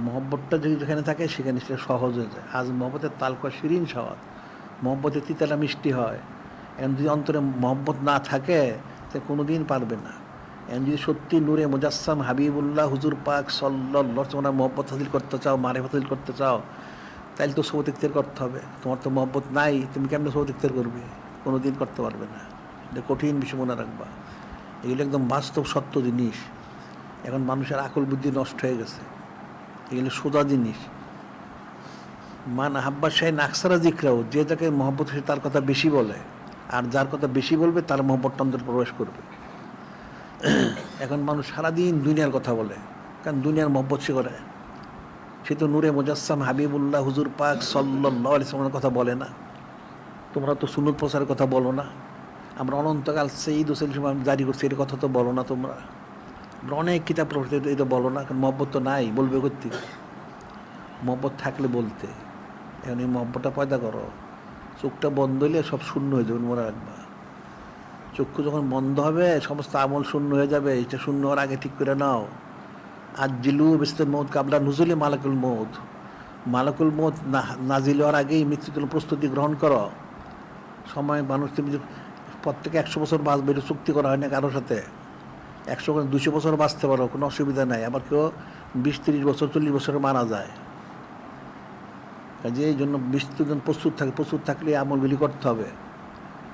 মহব্বতটা যদি যেখানে থাকে সেখানে সেটা সহজ হয়ে যায়। আজ মহব্বতের তালকো শিরিন স্বাদ, মহব্বতের তিতাটা মিষ্টি হয়। এখন যদি অন্তরে মহব্বত না থাকে সে কোনো দিন পারবে না। এখন যদি সত্যি নূরে মুজাসসাম হাবিবুল্লাহ হুজুর পাক সাল্লাল্লাহু আলাইহি ওয়াসাল্লাম মহব্বত হাসিল করতে চাও, মারিফত হাসিল করতে চাও, তাইলে তো সবত ইখতিয়ার করতে হবে। তোমার তো মহব্বত নাই, তুমি কেমনে সবত ইখতিয়ার করবে? কোনো দিন করতে পারবে না। এটা কঠিন বিষয় মনে রাখবা। এগুলো একদম বাস্তব সত্য জিনিস। এখন মানুষের আকল বুদ্ধি নষ্ট হয়ে গেছে, এগুলো সোজা জিনিস। মান আহাব্বা শাইন আকসারা যিকরাহু, যে যাকে মহব্বত সে তার কথা বেশি বলে, আর যার কথা বেশি বলবে তার মহব্বতটা অন্তরে প্রবেশ করবে। এখন মানুষ সারাদিন দুনিয়ার কথা বলে, কারণ দুনিয়ার মহব্বত সে করে। সে তো নূরে মুজাসসাম হাবিবুল্লাহ হুজুর পাক সাল্লাল্লাহু আলাইহি ওয়াসাল্লামের কথা বলে না। তোমরা তো সুন্নত প্রচারের কথা বলো না। আমরা অনন্তকাল সঈদ হোসেন জারি করছি, এর কথা তো বলো না তোমরা। আমরা অনেক কিতাব পড়তে, এটা বলো না, কারণ মহব্বত তো নাই, বলবে করতে। মহব্বত থাকলে বলতে। এখন এই মহব্বতটা পয়দা করো। চোখটা বন্ধ হইলে সব শূন্য হয়ে যাবে, মনে রাখবা। চক্ষু যখন বন্ধ হবে সমস্ত আমল শূন্য হয়ে যাবে। এটা শূন্য হওয়ার আগে ঠিক করে নাও। আজিলু বিস্তার মৌত কাবলা নুজুলি মালাকুল মৌত, মালাকুল মৌত নাজিল হওয়ার আগেই মৃত্যুর জন্য প্রস্তুতি গ্রহণ করো। সময় মানুষ, তুমি যে প্রত্যেকে 100 বছর বাঁচবে এটা চুক্তি করা হয় না কারোর সাথে। 100-200 বছর বাঁচতে পারো, কোনো অসুবিধা নাই। আবার কেউ 20-30 বছর 40 বছরে মারা যায়। কাজে এই জন্য মৃত্যুর জন্য প্রস্তুত থাকলে আমলগুলি করতে হবে।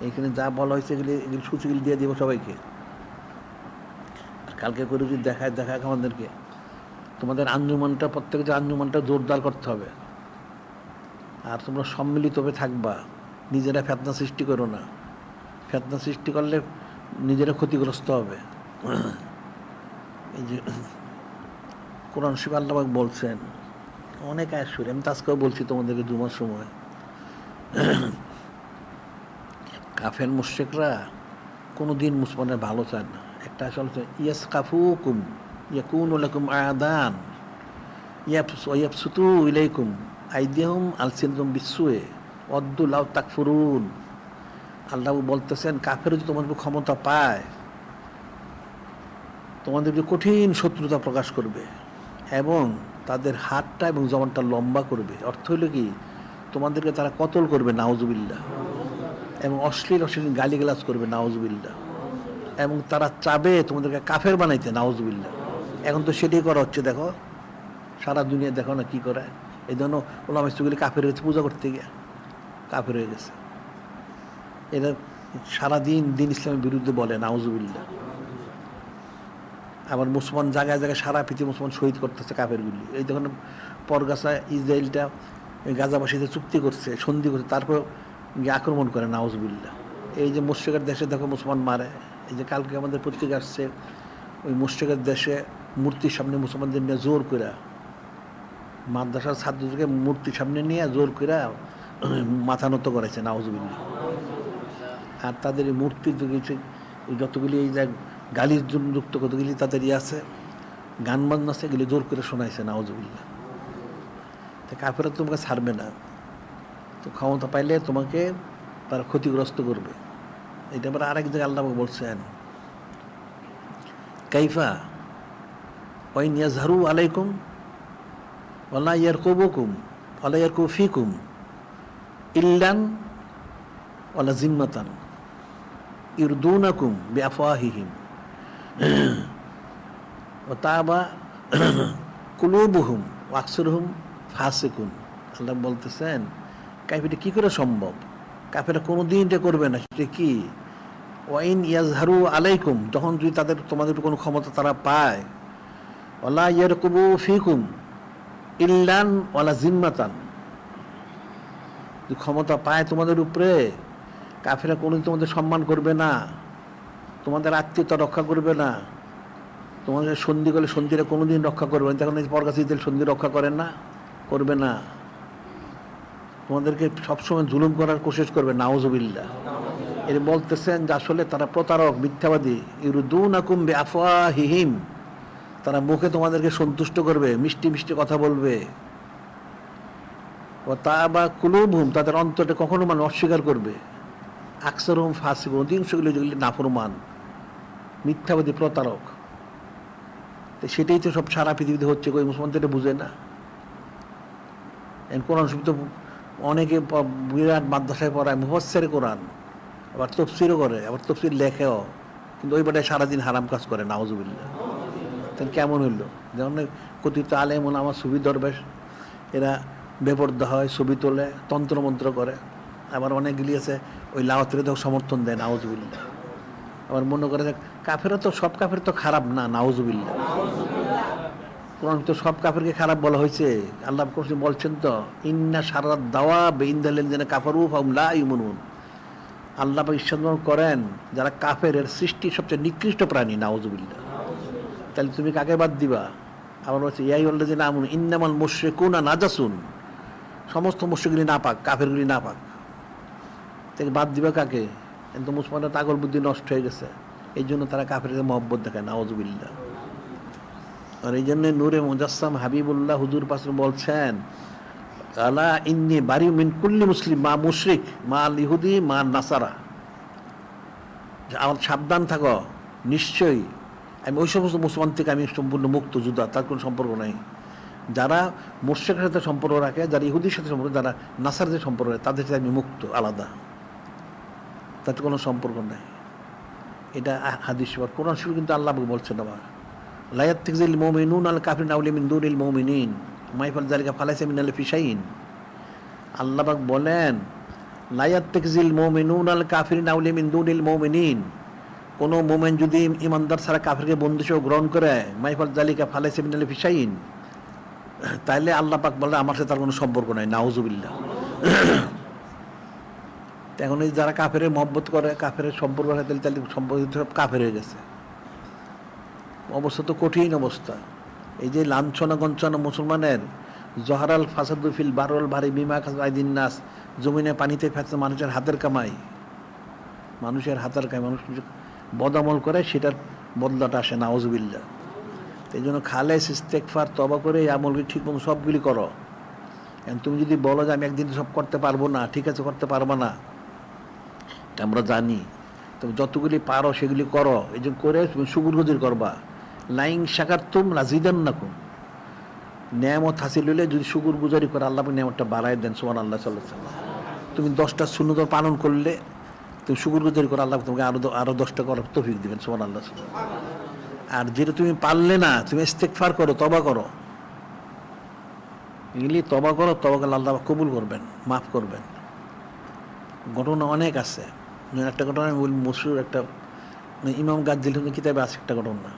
এইখানে যা বলা হয়েছে এগুলি সূচিগুলি দিয়ে দিব সবাইকে। আর কালকে করে যদি দেখায় আমাদেরকে, তোমাদের আঞ্জুমানটা, প্রত্যেকে যে আঞ্জুমানটা জোরদার করতে হবে। আর তোমরা সম্মিলিতভাবে থাকবা, নিজেরা ফেতনা সৃষ্টি করো না। ফেতনা সৃষ্টি করলে নিজেরা ক্ষতিগ্রস্ত হবে। এই যে কোরআন শরীফে আল্লাহ পাক বলছেন, অনেক আয়াত শুনে আমি তো আজকেও বলছি তোমাদেরকে জুমার সময়, কাফের মুশরিকরা কোনো দিন মুসলমানের ভালো চায় না। একটা আসলে ইয়াসকাফুকুম ইয়াকুনু লাকুম আদান ইয়াবসুতু ইলাইকুম আইদিয়াহুম আলসিনতুম বিসসুয়ে ওয়াদ্দু লাউ তাকফুরুন। আল্লাহ বলতেছেন, কাফের যদি তোমাদের ক্ষমতা পায়, তোমাদের যে কঠিন শত্রুতা প্রকাশ করবে এবং তাদের হাতটা এবং জবানটা লম্বা করবে। অর্থ হইল কি, তোমাদেরকে তারা কতল করবে, নাউজুবিল্লাহ, এবং অশ্লীল গালিগালাজ করবে, নাউজুবিল্লাহ, এবং তারা চাবে তোমাদেরকে কাফের বানাইতে, নাউজুবিল্লাহ। এখন তো সেটাই করা হচ্ছে। দেখো সারা দুনিয়া দেখো না কি করে। এই জন্য ওলামা ইসলামগুলি কাফের হয়েছে, পূজা করতে গিয়ে কাফের হয়ে গেছে। এরা সারাদিন দিন ইসলামের বিরুদ্ধে বলে, নাউজুবিল্লাহ। আবার মুসলমান জায়গায় জায়গায় সারা পৃথিবী মুসলমান শহীদ করতেছে কাফেরগুলি। এই যখন পরগাছা ইসরায়েলটা গাজাবাসীতে চুক্তি করছে, সন্ধি করছে, তারপর গিয়ে আক্রমণ করে, নাউজুবিল্লাহ। এই যে মুশরিকের দেশে দেখো মুসলমান মারে। এই যে কালকে আমাদের পত্রিকা আসছে, ওই মুশরিকের দেশে মূর্তির সামনে মুসলমানদের নিয়ে জোর করে, মাদ্রাসার ছাত্রদেরকে মূর্তির সামনে নিয়ে জোর করে মাথা নত করেছে, নাউজুবিল্লাহ। আর তাদের এই মূর্তির ওই যতগুলি এই যে গালির যুক্ত কতগুলি তাদের আছে, গান বাজনা আছে, এগুলি জোর করে শোনাইছে নাউজুবিল্লাহ। তো কাফেরা তোমাকে ছাড়বে না, তো ক্ষমতা পাইলে তোমাকে তারা ক্ষতিগ্রস্ত করবে। এটা আবার আরেক জায়গায় আল্লাহ বলছেন, কাইফা ওয়াইন ইয়াজহারু আলাইকুম ওয়ালা ইয়ারকুবুকুম ওয়ালা ইয়ারকুবু ফিকুম ইল্লান ওয়ালা জিম্মাতান ইরদুনাকুম বিআফওয়াহিহিম ওয়া তাবা কুলুবুহুম ওয়া আকসারুহুম ফাসিকুন। আল্লাহ বলতেছেন কাফেরটা কি করে সম্ভব? কাফেররা কোনোদিন এটা করবে না। সেটা কি? ওয়াইন ইয়াজহারু আলাইকুম, যখন যদি তোমাদের কোনো ক্ষমতা তারা পায়, ওয়ালা ইয়ারকুবু ফিকুম ইল্লান ওয়ালা জিম্মাতান, যদি ক্ষমতা পায় তোমাদের উপরে, কাফেররা কোনোদিন তোমাদের সম্মান করবে না, তোমাদের আত্মীয়তা রক্ষা করবে না, তোমাদের সন্ধি করলে সন্ধিরা কোনোদিন রক্ষা করবে না। তখন পরগাছিদের সন্ধি রক্ষা করেন না, করবে না, তোমাদেরকে সবসময় জুলুম করার কোশিশ করবে। নাউজুবিল্লাহ। এর বলতেছেন যে আসলে তারা প্রতারক, মিথ্যাবাদী। ইরদুনাকুম বিআফওয়াহিহিম, তারা মুখে তোমাদেরকে সন্তুষ্ট করবে, মিষ্টি মিষ্টি কথা বলবে। ওয়া তাবা কুলুবহুম, তাদের অন্তরটা কখনো মানে অস্বীকার করবে। আকসারুহুম ফাসিকুন, অধিকাংশগুলো যেগুলি নাফরমান, মিথ্যাবাদী, প্রতারক। তো সেটাই তো সব সারা পৃথিবীতে হচ্ছে, ওই মুসলমানদের এটা বুঝে না। কোরআন শরীফ তো অনেকে বিরাট মাদ্রাসায় পড়ায়, মুফাসসির কোরআন, আবার তাফসীরও করে, আবার তাফসীর লেখেও, কিন্তু ওই বেটায় সারাদিন হারাম কাজ করে। নাউজুবিল্লাহ। তাহলে কেমন হইলো? যেমন কথিত আলেম ওলামা, সুফি দরবেশ, এরা বেপরদা হয়, ছবি তোলে, তন্ত্রমন্ত্র করে। আবার অনেকগুলি আছে ওই লাওয়াতের তো সমর্থন দেয়। নাউজুবিল্লাহ। আবার মনে করে যে কাফেরা তো, সব কাফের তো খারাপ না। নাউজুবিল্লাহ। কোরআন তো সব কাফেরকে খারাপ বলা হয়েছে। আল্লাহ বলছেন তো, ইন্না শাররাদ দাওয়াব ইনদাল্লাযিনা কাফারু ফাহুম লা ইউমিনুন। আল্লাহ ঈশ্বর করেন যারা কাফের, এর সৃষ্টি সবচেয়ে নিকৃষ্ট প্রাণী। নাউজুবিল্লাহ। তাহলে তুমি কাকে বাদ দিবা? আবার বলছে ইয়া আইয়ুহাল্লাযিনা আমানু ইন্নামাল মুশরিকুনা নাজাসুন, সমস্ত মুশরিকগুলি নাপাক, কাফেরগুলি নাপাক। তাকে বাদ দিবা কাকে? কিন্তু মুসলমানরা পাগল বুদ্ধি নষ্ট হয়ে গেছে, এই জন্য তারা কাফেরকে মহব্বত দেখায়। নাউজুবিল্লাহ। আর এই জন্য নূরে মুজাসসাম হাবিবুল্লাহ হুজুর পাশে বলছেন, আলা ইন্নী বারিউ মিন কুল্লি মুসলিম মা মুশরিক মা আল ইহুদি মা নাসারা, সাবধান থাকো, নিশ্চয়ই আমি ওই সমস্ত মুসলমান থেকে আমি সম্পূর্ণ মুক্ত, জুদা, তার কোনো সম্পর্ক নাই। যারা মুশরিকের সাথে সম্পর্ক রাখে, যারা ইহুদির সাথে সম্পর্ক, যারা নাসারদের সম্পর্ক রাখে, তাদের সাথে আমি মুক্ত, আলাদা, তাতে কোনো সম্পর্ক নাই। এটা হাদিস। কোরআন শরীফ কিন্তু আল্লাহ বলছেন, আবার লা ইয়াত্তাখিযুল মুমিনুনা আল কাফিরিনা আউলিয়া মিন দুনিল মুমিনিন মা ইয়াফআল যালিকা ফালাইসা মিনাল ফিশাইন। আল্লাহ পাক বলেন, লা ইয়াত্তাখিযুল মুমিনুনা আল কাফিরিনা আউলিয়া মিন দুনিল মুমিনিন, কোনো মুমিন যদি ইমানদার ছাড়া কাফিরকে বন্ধু হিসেবে গ্রহণ করে, মা ইয়াফআল যালিকা ফালাইসা মিনাল ফিশাইন, তাইলে আল্লাহ পাক বলে আমার সাথে তার কোনো সম্পর্ক নাই। নাউজুবিল্লাহ। এখন এই যারা কাফেরের মহব্বত করে, কাফেরের সম্পর্ক হয়, তাহলে সম্পর্ক সব কাফের হয়ে গেছে। অবস্থা তো কঠিন অবস্থা। এই যে লাঞ্ছনা গঞ্চনা মুসলমানের, জহারাল ফাসাদু ফিল বারল ভারী বিমা আইদিন নাস, জমিনে পানিতে ফেলছে মানুষের হাতের কামাই, মানুষের হাতের কামাই, মানুষ বদামল করে, সেটার বদলাটা আসে। নাউজুবিল্লাহ। এই জন্য খালেস ইস্তেগফার তওবা করে এই আমলগুলি ঠিক মতো সবগুলি করো। তুমি যদি বলো যে আমি একদিন সব করতে পারবো না, ঠিক আছে, করতে পারবো না, আমরা জানি, তবে যতগুলি পারো সেগুলি করো। এই জন্য করে তুমি শুকরগুজারি করবা। লাইন শাকারতুম লাযিদান্নাকুম, নেয়ামত হাসিল হইলে যদি শুকরগুজারি করে, আল্লাহ নেয়ামতটা বাড়ায় দেন। সুবহানাল্লাহ সাল্লাল্লাহু আলাইহি ওয়াসাল্লাম। তুমি 10টা সুন্নত পালন করলে, তুমি শুকরগুজারি করে, আল্লাহ তোমাকে আরো 10টা করার তৌফিক দিবেন। সুবহানাল্লাহ। আর যেটা তুমি পারলে না, তুমি ইস্তেগফার করো, তওবা করো। এগুলি তওবা করো, তওবা করলে আল্লাহ কবুল করবেন, মাফ করবেন। ঘটনা অনেক আছে। একটা ঘটনা মশহুর, একটা ইমাম গাজ্জিল কিতাবে আছে একটা ঘটনা।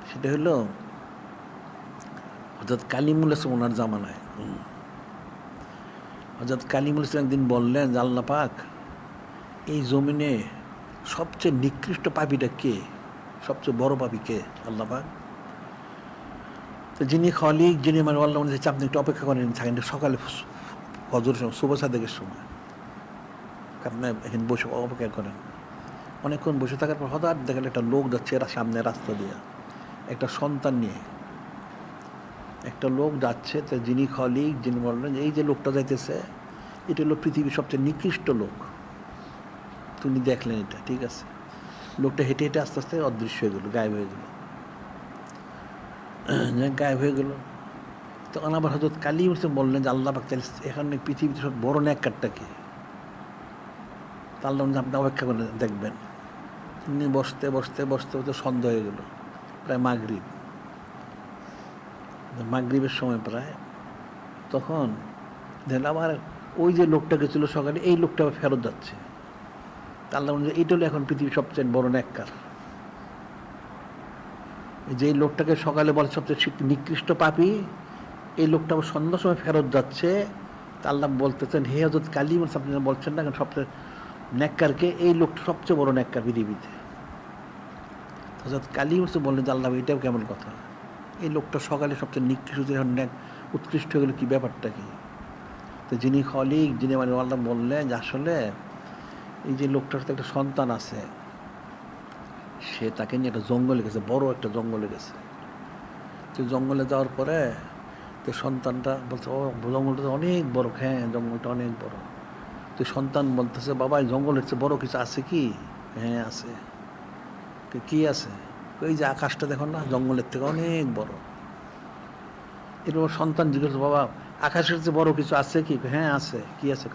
সেটা হলো হযরত কালিমুল ইসলাম ওনার জামানায়। হযরত কালিমুল ইসলাম একদিন বললেন যে আল্লাহ পাক, এই জমিনে সবচেয়ে নিকৃষ্ট পাপীটা কে, সবচেয়ে বড় পাপী কে? আল্লাহ পাক। তো যিনি খলিক, যিনি মানে আল্লাহ বলেছে আপনি একটু অপেক্ষা করেন, থাকেন সকালে ফজর সময়, শুভ সাদেকের সময় আপনি এখানে বসে অপেক্ষা করেন। অনেকক্ষণ বসে থাকার পর হঠাৎ দেখেন একটা লোক যাচ্ছে এরা সামনে রাস্তা দিয়ে একটা সন্তান নিয়ে। একটা লোক যাচ্ছে, তো যিনি খলিক, যিনি বললেন এই যে লোকটা যাইতেছে এটা হলো পৃথিবীর সবচেয়ে নিকৃষ্ট লোক। তিনি দেখলেন এটা, ঠিক আছে। লোকটা হেঁটে হেঁটে আস্তে আস্তে অদৃশ্য হয়ে গেল, গায়েব হয়ে গেল। গায়েব হয়ে গেল তখন আবার হযরত কালী বললেন যে আল্লাহ পাক তাহলে এখানে পৃথিবীতে সব বড় নেককারটা কে? আল্লাহ আপনি অপেক্ষা করে দেখবেন। তিনি বসতে বসতে বসতে বসতে সন্ধ্যা হয়ে গেল, প্রায় মাগরিবের সময় প্রায়। তখন দেখলাম আবার ওই যে লোকটা গেছিল সকালে, এই লোকটা আবার ফেরত যাচ্ছে। আল্লাহ এইটা হলো এখন পৃথিবীর সবচেয়ে বড় নেককার। যে লোকটাকে সকালে বলে সবচেয়ে নিকৃষ্ট পাপী, এই লোকটা আবার সন্ধ্যার সময় ফেরত যাচ্ছে। আল্লাহ বলতেছেন হে হযরত কালী, আপনি বলছেন না সবচেয়ে নেককারকে? এই লোকটা সবচেয়ে বড় নেককার পৃথিবীতে। হযরত কালী বললেন যে আল্লাহ এটাও কেমন কথা? এই লোকটা সকালে সবচেয়ে নিকৃষ্ট, উৎকৃষ্ট হয়ে গেল, কি ব্যাপারটা কি? তো যিনি খলিক, যিনি মানে আল্লাহ বললেন যে আসলে এই যে লোকটার তো একটা সন্তান আছে, সে তাকে নিয়ে একটা জঙ্গলে গেছে, বড় একটা জঙ্গলে গেছে। তো জঙ্গলে যাওয়ার পরে তো সন্তানটা বলছে ও জঙ্গলটা তো অনেক বড়। হ্যাঁ, জঙ্গলটা অনেক বড়। তো সন্তান বলতেছে বাবা এই জঙ্গলের চেয়ে বড় কিছু আছে কি? হ্যাঁ আছে। কি আছে? ওই যে আকাশটা দেখো না, জঙ্গলের থেকে অনেক বড়। এরপর সন্তান জিজ্ঞেস বাবা আকাশের চেয়ে বড় কিছু আছে কি? হ্যাঁ আছে। কি আছে?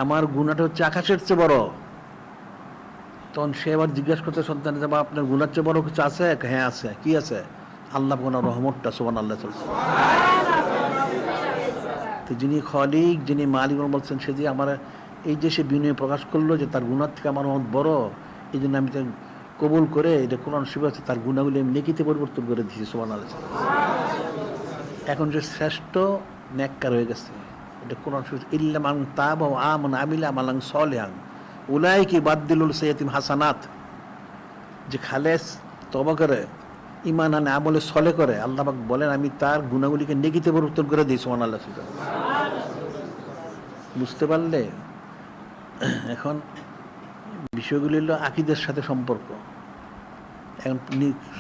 আমার গুণাটা হচ্ছে আকাশের চেয়ে বড়। তখন সে আবার জিজ্ঞাসা করতে সন্তান যে বাবা আপনার গুণার চেয়ে বড় কিছু আছে? হ্যাঁ আছে। কি আছে? আল্লাহ ওনার রহমতটা, সুবহানাল্লাহ চলছে। তো যিনি খলিক, যিনি মালিক বলছেন, সে যে আমার এই যে সে বিনয় প্রকাশ করলো যে তার গুণার থেকে আমার রহমত বড়, এই জন্য আমি কবুল করে এটা কোরআন শরীফে আছে, তার গুণাগুলি আমি নেকিতে পরিবর্তন করে দিয়েছি, সুবহানাল্লাহ। এখন যে শ্রেষ্ঠ নেককার হয়ে গেছে, এটা কোরআন শরীফ ইল্লা মান তাবা ওয়া আমানা আমিলা আমালান সলিহান উলাইকা বাদদিলুল সাইয়্যাতিহিম হাসানাত। যে খালেস তওবা করে, ঈমান আনে, আমলে সলে করে, আল্লাহ পাক বলেন আমি তার গুণাগুলিকে নেকিতে পরিবর্তন করে দিই, সুবহানাল্লাহ। বুঝতে পারলে? এখন বিষয়গুলি হলো আকীদার সাথে সম্পর্ক। এখন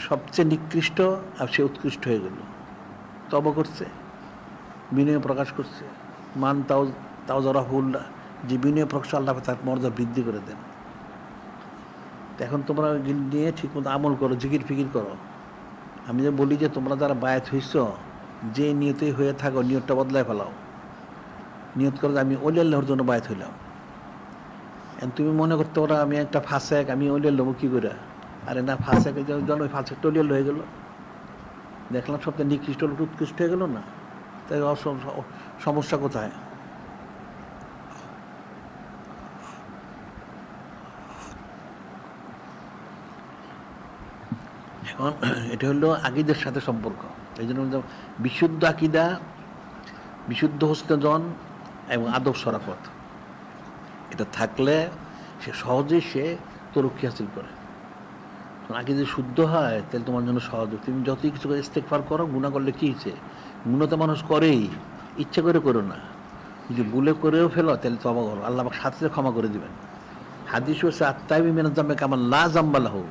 সবচেয়ে নিকৃষ্ট আর সে উৎকৃষ্ট হয়ে গেল, তওবা করছে, বিনয় প্রকাশ করছে। মান তাওজারাহুল্লাহ, যে বিনয় প্রকাশ আল্লাহ তার মর্যাদা বৃদ্ধি করে দেন। এখন তোমরা নিয়ে ঠিকমতো আমল করো, জিকির ফিকির করো। আমি যে বলি যে তোমরা যারা বায়াত হইছ, যে নিয়তেই হয়ে থাকো, নিয়তটা বদলায় ফেলাও। নিয়ত করো যে আমি ওলি আল্লাহর জন্য বায়াত হইলাম। তুমি মনে করতে পারো আমি একটা ফাসেক, আমি ওলি আল্লাহ কী করে? আরে না, ফাসেকের জন্য ওই ফাসেকটা ওলি আল্লাহ হয়ে গেল। দেখলাম সবচেয়ে নিকৃষ্ট লোক উৎকৃষ্ট হয়ে গেল না? তাই সমস্যা কোথায়? এখন এটা হলো আকীদার সাথে সম্পর্ক। এই জন্য বিশুদ্ধ আকীদা, বিশুদ্ধ হস্তজন এবং আদব শরাফত, এটা থাকলে সে সহজেই সে তরক্কি হাসিল করে। আকীদা শুদ্ধ হয় তাহলে তোমার জন্য সহজ। তুমি যতই কিছু করে ইস্তেগফার করো, গুনাহ করলে কী হয়েছে? গুনাহ তো মানুষ করেই, ইচ্ছা করে করো না। যদি ভুলে করেও ফেলো তাহলে তওবা করো, আল্লাহ পাক সাথে ক্ষমা করে দিবেন। হাদিস হচ্ছে আত-তাইবু মিনাজ যামবি কামান লা যামবা লাহু,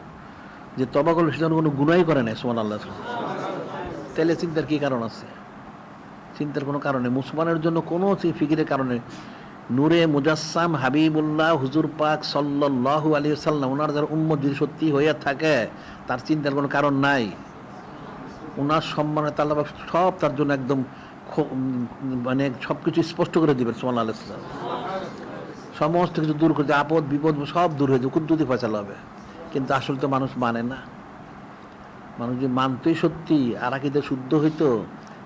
যে তওবা করলে সে কোনো গুনাহই করে নাই, সুবহানাল্লাহ। তাহলে চিন্তার কী কারণ আছে? চিন্তার কোনো কারণে, মুসলমানের জন্য কোনো ফিকিরের কারণে। নূরে মুজাসসাম হাবিবুল্লাহ হুজুর পাক সাল্লাল্লাহু আলাইহি ওয়াসাল্লাম, ওনার যারা উম্মত যদি সত্যি হয়ে থাকে, তার চিন্তার কোনো কারণ নাই। ওনার সম্মানে আল্লাহ সব তার জন্য একদম মানে সব কিছু স্পষ্ট করে দিবেন, সুবহানাল্লাহ। সমস্ত কিছু দূর করে, আপদ বিপদ সব দূর হয়ে যাবে, কুদ্দুতি ফয়সালা হবে। কিন্তু আসলে তো মানুষ মানে না। মানুষ যদি মানতই সত্যি আর আকীদা শুদ্ধ হইতো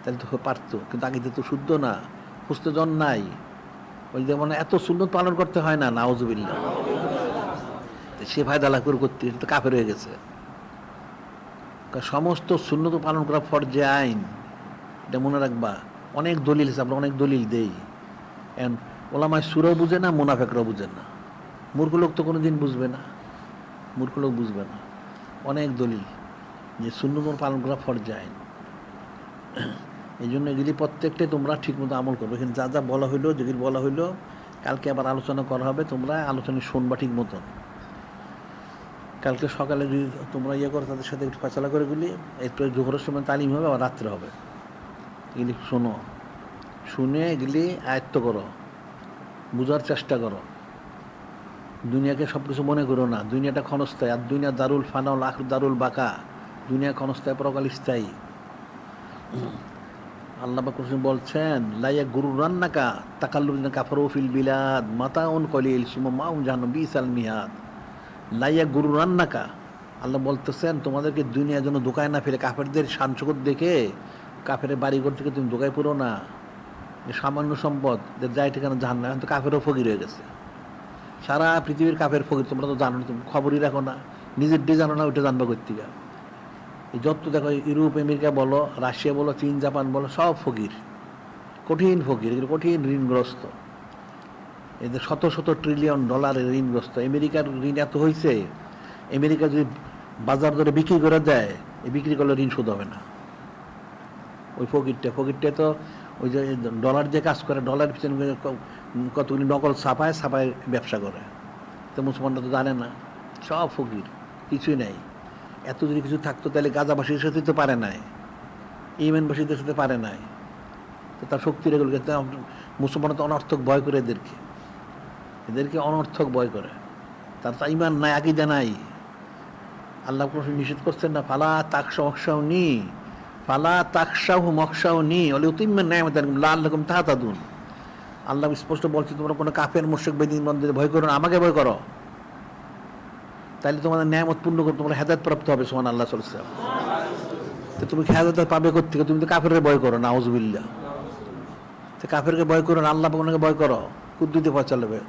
তাহলে তো পারতো, কিন্তু আকীদা তো শুদ্ধ না, হুস্তেজন নাই। ওই যেমন এত সুন্নত পালন করতে হয় না, নাউজুবিল্লাহ, সে ফায়দা লাভ করে করতে তো কাফের হয়ে গেছে। সমস্ত সুন্নত পালন করা ফরজে আইন, এটা মনে রাখবা। অনেক দলিল আছে, আমরা অনেক দলিল দেই। ওলামায় সুরাও বুঝে না, মুনাফেকরাও বুঝে না। মূর্খ লোক তো কোনো দিন বুঝবে না, মূর্খ লোক বুঝবে না। অনেক দলিল যে সুন্নত পালন করা ফরজে আইন। এই জন্য এগুলি প্রত্যেকটাই তোমরা ঠিকমতো আমল করবে। কিন্তু যা যা বলা হইলো, যেগুলি বলা হইলো কালকে আবার আলোচনা করা হবে, তোমরা আলোচনা শুনবা ঠিক মতন। কালকে সকালে যদি তোমরা ইয়ে করো, তাদের সাথে একটু ফয়সালা করে গুলি, এরপরে জোহরের সময় তালিম হবে, আবার রাত্রে হবে। এগুলি শোনো, শুনে এগুলি আয়ত্ত করো, বোঝার চেষ্টা করো। দুনিয়াকে সব কিছু মনে করো না, দুনিয়াটা ক্ষণস্থায়ী। আর দুনিয়া দারুল ফানাউল আখির দারুল বাকা, দুনিয়া ক্ষণস্থায়ী, পরকাল স্থায়ী। আল্লাহ পাক বলছেন লাইয়া গুরু রান্নাকা তাকাল্লুনা কাফারু ফিল বিলাদ মাতাউন কলিল সুম্মা মাউন জাহান্নাম বিসাল মিহাদ। লাইয়া গুরু রান্নাকা, আল্লাহ বলতেছেন তোমাদেরকে দুনিয়ার জন্য দোকায় না ফেলে, কাফেরদের শানশকত দেখে কাফের বাড়িঘর থেকে তুমি দোকায় পুরো না। সামান্য সম্পদ যায় ঠিকানা জাহান্নাম। এখন তো কাফেরও ফকির হয়ে গেছে, সারা পৃথিবীর কাফের ফকির। তোমরা তো জানো, তুমি খবরই রাখো না, নিজের ডে জানো না, ওইটা জানবা করতিকা। যত দেখো ইউরোপ আমেরিকা বলো, রাশিয়া বলো, চীন জাপান বলো, সব ফকির, কঠিন ফকির, কঠিন ঋণগ্রস্ত। এদের শত শত ট্রিলিয়ন ডলারের ঋণগ্রস্ত। আমেরিকার ঋণ এত হয়েছে, আমেরিকা যদি বাজার দরে বিক্রি করে দেয়, এই বিক্রি করলে ঋণ শোধ হবে না। ওই ফকিরটা তো ওই যে ডলার যে কাজ করে, ডলার পিছনে কতগুলি নকল ছাপায় ব্যবসা করে। তো মুসলমানরা তো জানে না, সব ফকির, কিছুই নাই। এত যদি কিছু থাকতো তাহলে গাজাবাসীর সাথে তো পারে নাই, ইয়েমেনবাসীদের সাথে পারে নাই। তো তার শক্তির এগুলো, মুসলমানরা তো অনর্থক ভয় করে এদেরকে অনর্থক ভয় করে। তার তো ইমান নাই, আকীদা নাই। আল্লাহ নিষেধ করছেন না, ফালা তাকশাও নি, ফালা তাকশাহু মকশাও নি ওয়ালি উতিম্মিন নি'মাতাকুম লাআল্লাকুম তাহতাদুন। আল্লাহ স্পষ্ট বলছে তোমরা কোনো কাফের মুশরিক বেদিন মন্দিরে ভয় করো না, আমাকে ভয় করো, তাহলে তোমাদের নিয়ামত পূর্ণ করে তোমরা হেদায়েত প্রাপ্ত হবে। সুবহানাল্লাহ সাল্লাল্লাহু আলাইহি ওয়াসাল্লাম। তো তুমি হেদায়েত পাবে কোত্থেকে? তুমি তো কাফেরের ভয় করো, নাউযুবিল্লাহ। তো কাফেরকে ভয় করো না, আল্লাহ পাককে ভয় করো, কুদ্দুতে পথ চালাবে।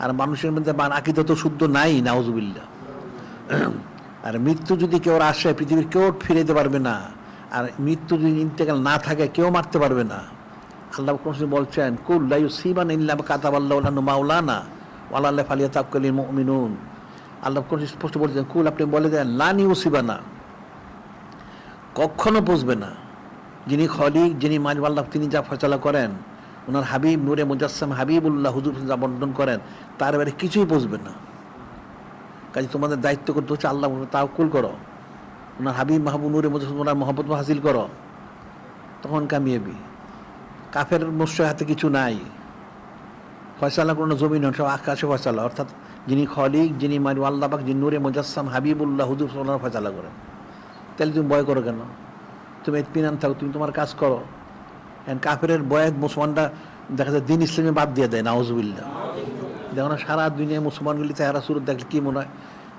আর মানুষের মধ্যে আকীদা তো শুদ্ধ নাই, নাউযুবিল্লাহ। আর মৃত্যু যদি কেউ আসে, পৃথিবীর কেউ ফিরাইতে পারবে না। আর মৃত্যু যদি ইন্তেকাল না থাকে, কেউ মারতে পারবে না। আল্লাহ বলছেন কুল লা ইউসিবানা ইল্লা মা কাতাবাল্লাহু লানা মাওলানা ওয়া আলা আল্লাহি ফালিয়াতাওয়াক্কালিল মুমিনুন। আল্লাহ স্পষ্ট বলছেন, কুল আপনি বলে দেন, লা ইউসিবানা, কখনো পৌঁছবে না। যিনি খলিক, যিনি মালিক, আল্লাহ তিনি যা ফয়সালা করেন, ওনার হাবিব নূরে মুজাসসাম হাবিবুল্লাহ হুজুর যা বন্টন করেন, তার বাইরে কিছুই পৌঁছবে না। কাজে তোমাদের দায়িত্ব করতে হচ্ছে আল্লাহ তাওয়াক্কুল করো, ওনার হাবিব মাহবুব নূরে মুজাসসাম ওনার মহব্বত হাসিল করো, তখন কামিয়াবি। কাফের মুশরিকের হাতে কিছু নাই, ফয়সালা কোনো জমিন সব আকাশে ফয়সালা। অর্থাৎ যিনি খলিক, যিনি মালিক আল্লাহ পাক, যিনি নূরে মুজাসসাম হাবিবুল্লাহ হুজুর ওনার ফয়সালা করেন। তাহলে তুমি ভয় করো কেন? তুমি ইতমিনান থাকো, তুমি তোমার কাজ করো। কাফেরের বয়াত মুসলমানরা দেখা যায় দিন ইসলামে বাদ দিয়ে দেয়, নাউযুবিল্লাহ। দেখো না, সারা দুনিয়ায় মুসলমানগুলি চেহারা সুরত দেখলে কি মনে হয়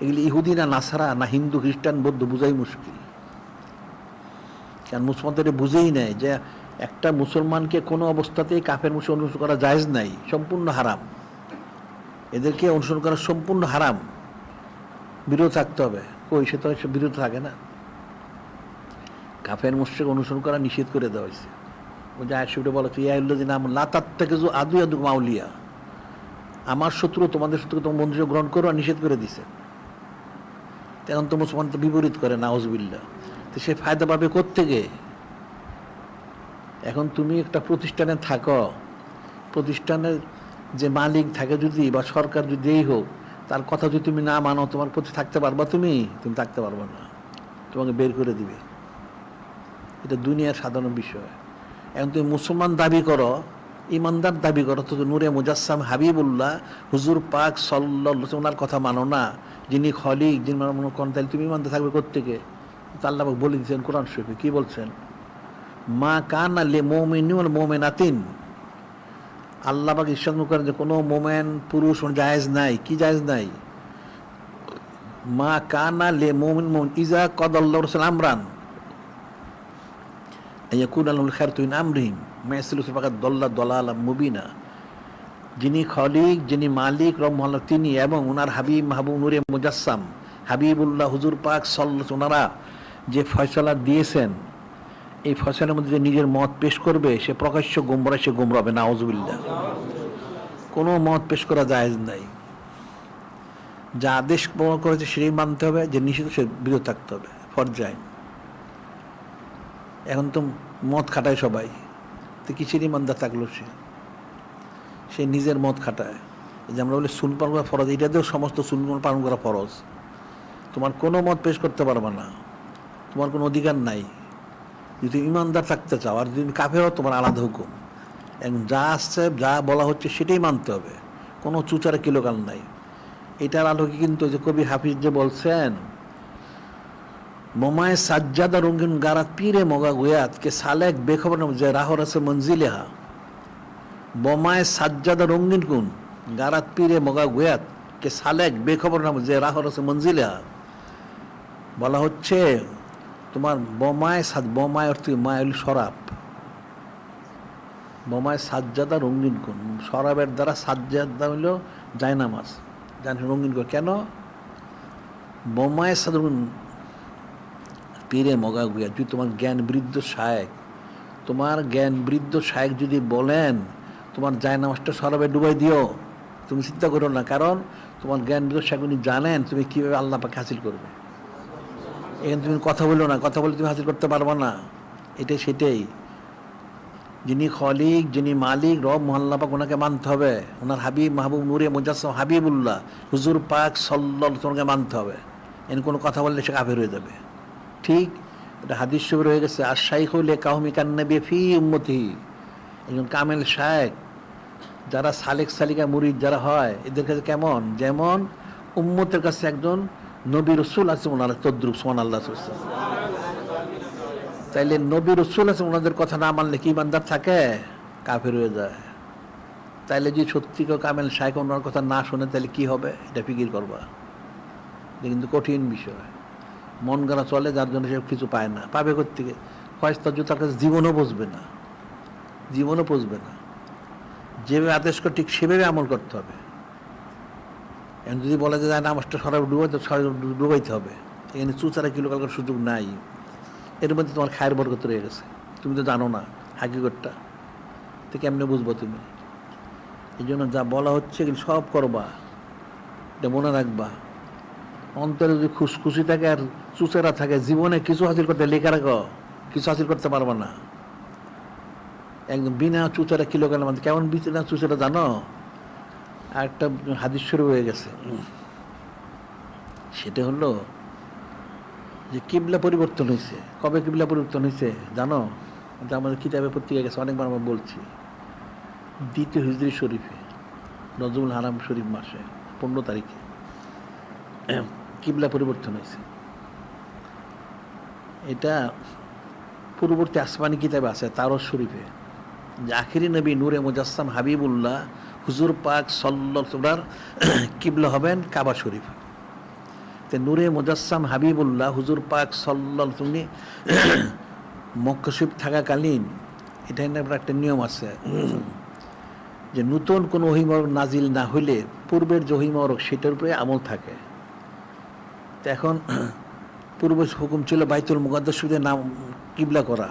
এগুলি ইহুদি না নাসারা না হিন্দু খ্রিস্টান বৌদ্ধ, বুঝাই মুশকিল। কারণ মুসলমানদের বুঝেই নেয় যে একটা মুসলমানকে কোনো অবস্থাতেই কাফের মুশরিক অনুসরণ করা জায়েজ নাই, সম্পূর্ণ হারাম। এদেরকে অনুসরণ করা সম্পূর্ণ হারাম, বিরত থাকতে হবে। কই সে তো বিরত থাকে না। কাফের মুশরিক অনুসরণ করা নিষেধ করে দেওয়া হয়েছে। ওই যে আয়াতে বলা হচ্ছে ইয়া আইয়ুহাল্লাযীনা আমানু লা তাত্তাখিযু আদুওয়াকুম আউলিয়া, আমার শত্রু তোমাদের শত্রু তোমার বন্ধু গ্রহণ করো, নিষেধ করে দিছে। এখন তো মুসলমান তো বিপরীত করে, নাউযুবিল্লাহ। তো সে ফায়দা পাবে কোত্থেকে? এখন তুমি একটা প্রতিষ্ঠানে থাকো, প্রতিষ্ঠানের যে মালিক থাকে যদি বা সরকার যদি এই হোক, তার কথা যদি তুমি না মানো, তোমার প্রতি থাকতে পারবা? তুমি থাকতে পারবা না, তোমাকে বের করে দিবে। এটা দুনিয়ার সাধারণ বিষয়। এখন তুমি মুসলমান দাবি করো, ইমানদার দাবি করো, তো নূরে মুজাসসাম হাবিবুল্লাহ হুজুর পাক সাল্লাল্লাহু আলাইহি ওয়াসাল্লাম ওনার কথা মানো না, যিনি খলিক, যিনি মনে করেন, তাহলে তুমি ইমানদার থাকবে কোত্থেকে? আল্লাহ পাক বলে দিয়েছেন কোরআন শরীফে, কি বলছেন? মা কানা লিল মুমিনিন ওয়াল মুমিনাতিন, আল্লাহ পাক ইরশাদ করেন যে কোনো মুমিন পুরুষ জায়েজ নাই। কি জায়েজ নাই? মা কানা লিল মুমিন ইজা কাদাল্লাহু রাসূলুহু আমরান আইয়াকুনা লাহুল খায়রু মিন আমরিহিম মায়াসিলু ফাকাদ দাল্লা দালালাম মুবিনা। যিনি খলিক, যিনি মালিক রহমাল্লাহ, তিনি এবং ওনার হাবিব মাহবুব নূরে মুজাসসাম হাবিবুল্লাহ হুজুর পাক সাল্লাল্লাহু ওনারা যে ফয়সালা দিয়েছেন, এই ফয়সালার মধ্যে যে নিজের মত পেশ করবে, সে প্রকাশ্য গোমরা, সে গোমরা হবে, নাউযুবিল্লাহ। কোনো মত পেশ করা জায়েজ নাই। যা আদেশ করেছে সেটাই মানতে হবে, যে নিষিদ্ধ সে বিরত থাকতে হবে, ফরজ আইন। এখন তো মদ খাটায় সবাই, তো কিসের ইমানদার থাকলো? সে নিজের মদ খাটায়। যে আমরা বলি সুন্নত পালন করা ফরজ, এটাতেও সমস্ত সুন্নত পালন করা ফরজ। তোমার কোনো মত পেশ করতে পারবে না, তোমার কোনো অধিকার নাই। যদি তুমি ইমানদার থাকতে চাও, আর যদি কাফেরও তোমার আলাদা হুকুম। এবং যা আসছে, যা বলা হচ্ছে সেটাই মানতে হবে, কোনো চুচারে কিলোকাল নাই। এটার আলোকে কিন্তু যে কবি হাফিজ যে বলছেন, মোমায় সাজ্জাদা রঙ্গিন গারাত পীরে মগা গুয়াত কে সালেক বেখবর যে রাহর আছে মঞ্জিলেহা। বোমায় সাজ্জাদা রঙ্গিন কুন গারাত পীরে মগা গুয়াত কে সালেক বেখবর নাম যে রাহর আছে মঞ্জিলেহা। বলা হচ্ছে তোমার বোমায় অর্থ মায় হল শরাব, বোমায় সাজ্জাদা রঙ্গিন কুন, শরাবের দ্বারা সাজ্জাদা হইল জায়নামাজ, রঙ্গিন করে কেন? বোমায় সাদরুন পীরে মগা গুয়া, যদি তোমার জ্ঞান বৃদ্ধ শায়েক, তোমার জ্ঞান বৃদ্ধ শায়েক যদি বলেন তোমার জায়নামাজটা শরাবে ডুবাই দিও, তুমি চিন্তা করো না, কারণ তোমার জ্ঞান বৃদ্ধ শায়েক উনি জানেন তুমি কীভাবে আল্লাহ পাকে হাসিল করবে। এখানে তুমি কথা বললো না, কথা বলে তুমি হাসিল করতে পারবা না। এটাই সেটাই, যিনি খলিক, যিনি মালিক, রব মহল্লা পাক, ওনাকে মানতে হবে। ওনার হাবিব মাহবুব নূরে মুজাসসাম হাবিবুল্লাহ হুজুর পাক সাল্লাল্লাহু তোমাকে মানতে হবে। এর কোনো কথা বললে সে কাফের হয়ে যাবে। ঠিক এটা হাদিস শরীফে হয়ে গেছে, আর শাইখুল কাউমি কান্নাবি ফি উম্মতিহি। একজন কামেল শায়েখ, যারা সালেক সালিকা মুরিদ যারা হয়, এদের কাছে কেমন? যেমন উম্মতের কাছে একজন নবী রসুল আছে, ওনারা তদ্রুপ, সুবহানাল্লাহ। তাইলে নবী রসুল আছে, ওনাদের কথা না মানলে কি ইমানদার থাকে? কাফের হয়ে যায়। তাইলে যদি সত্যি কেউ কামেল শায়েখ ওনার কথা না শোনে, তাহলে কি হবে? এটা ফিকির করবা। এটা কিন্তু কঠিন বিষয়। মন গড়া চলে, যার জন্য সে কিছু পায় না। পাবে কোত্থেকে? ফয়স্তা তার কাছে জীবনও বসবে না, জীবনও বসবে না। যেভাবে আদেশ করে ঠিক সেভাবে আমল করতে হবে। এখন যদি বলা যায় না আমারটা সরাব ডুবাইতে হবে, এখানে চুচারা কিলোকাল করার সুযোগ নাই। এর মধ্যে তোমার খায়ের বরকত রয়ে গেছে, তুমি তো জানো না হাকিকতটা, তো কেমনে বুঝবো তুমি? এই জন্য যা বলা হচ্ছে কিন্তু সব করবা, এটা মনে রাখবা। অন্তরে যদি খুশখুশি থাকে আর চুচেরা থাকে, জীবনে কিছু হাসিল করতে লেখা রাখো, কিছু হাসিল করতে পারবা না। একদম বিনা চুচেরা কিলোকাল মানে কেমন বিনা চুচেরা জানো? আর একটা হাদিস শুরু হয়ে গেছে, সেটা হলো যে কিবলা পরিবর্তন হয়েছে। কবে কিবলা পরিবর্তন হয়েছে জানো? এটা আমাদের কিতাবে পত্রিকা গেছে, অনেকবার আমরা বলছি। 2 হিজরি শরীফে, রজবুল হারাম শরীফ মাসে 15 তারিখে কিবলা পরিবর্তন হয়েছে। এটা পূর্ববর্তী আসমানি কিতাবে আছে, তারস শরীফে, যে আখিরি নবী নূরে মুজাসসাম হাবিবুল্লাহ হুজুর পাক সাল্লাল্লাহু কিবলা হবেন কাবা শরীফ। তো নূরে মুজাসসাম হাবিবুল্লাহ হুজুর পাক সাল্লাল্লাহু মক্কা শরীফ থাকাকালীন এটা একটা নিয়ম আছে যে নতুন কোনো ওহীমরক নাজিল না হইলে পূর্বের যে ওহীমরক সেটার উপরে আমল থাকে। তো এখন পূর্ব হুকুম ছিল বাইতুল মুকাদ্দাস শরীফের নাম কিবলা করা।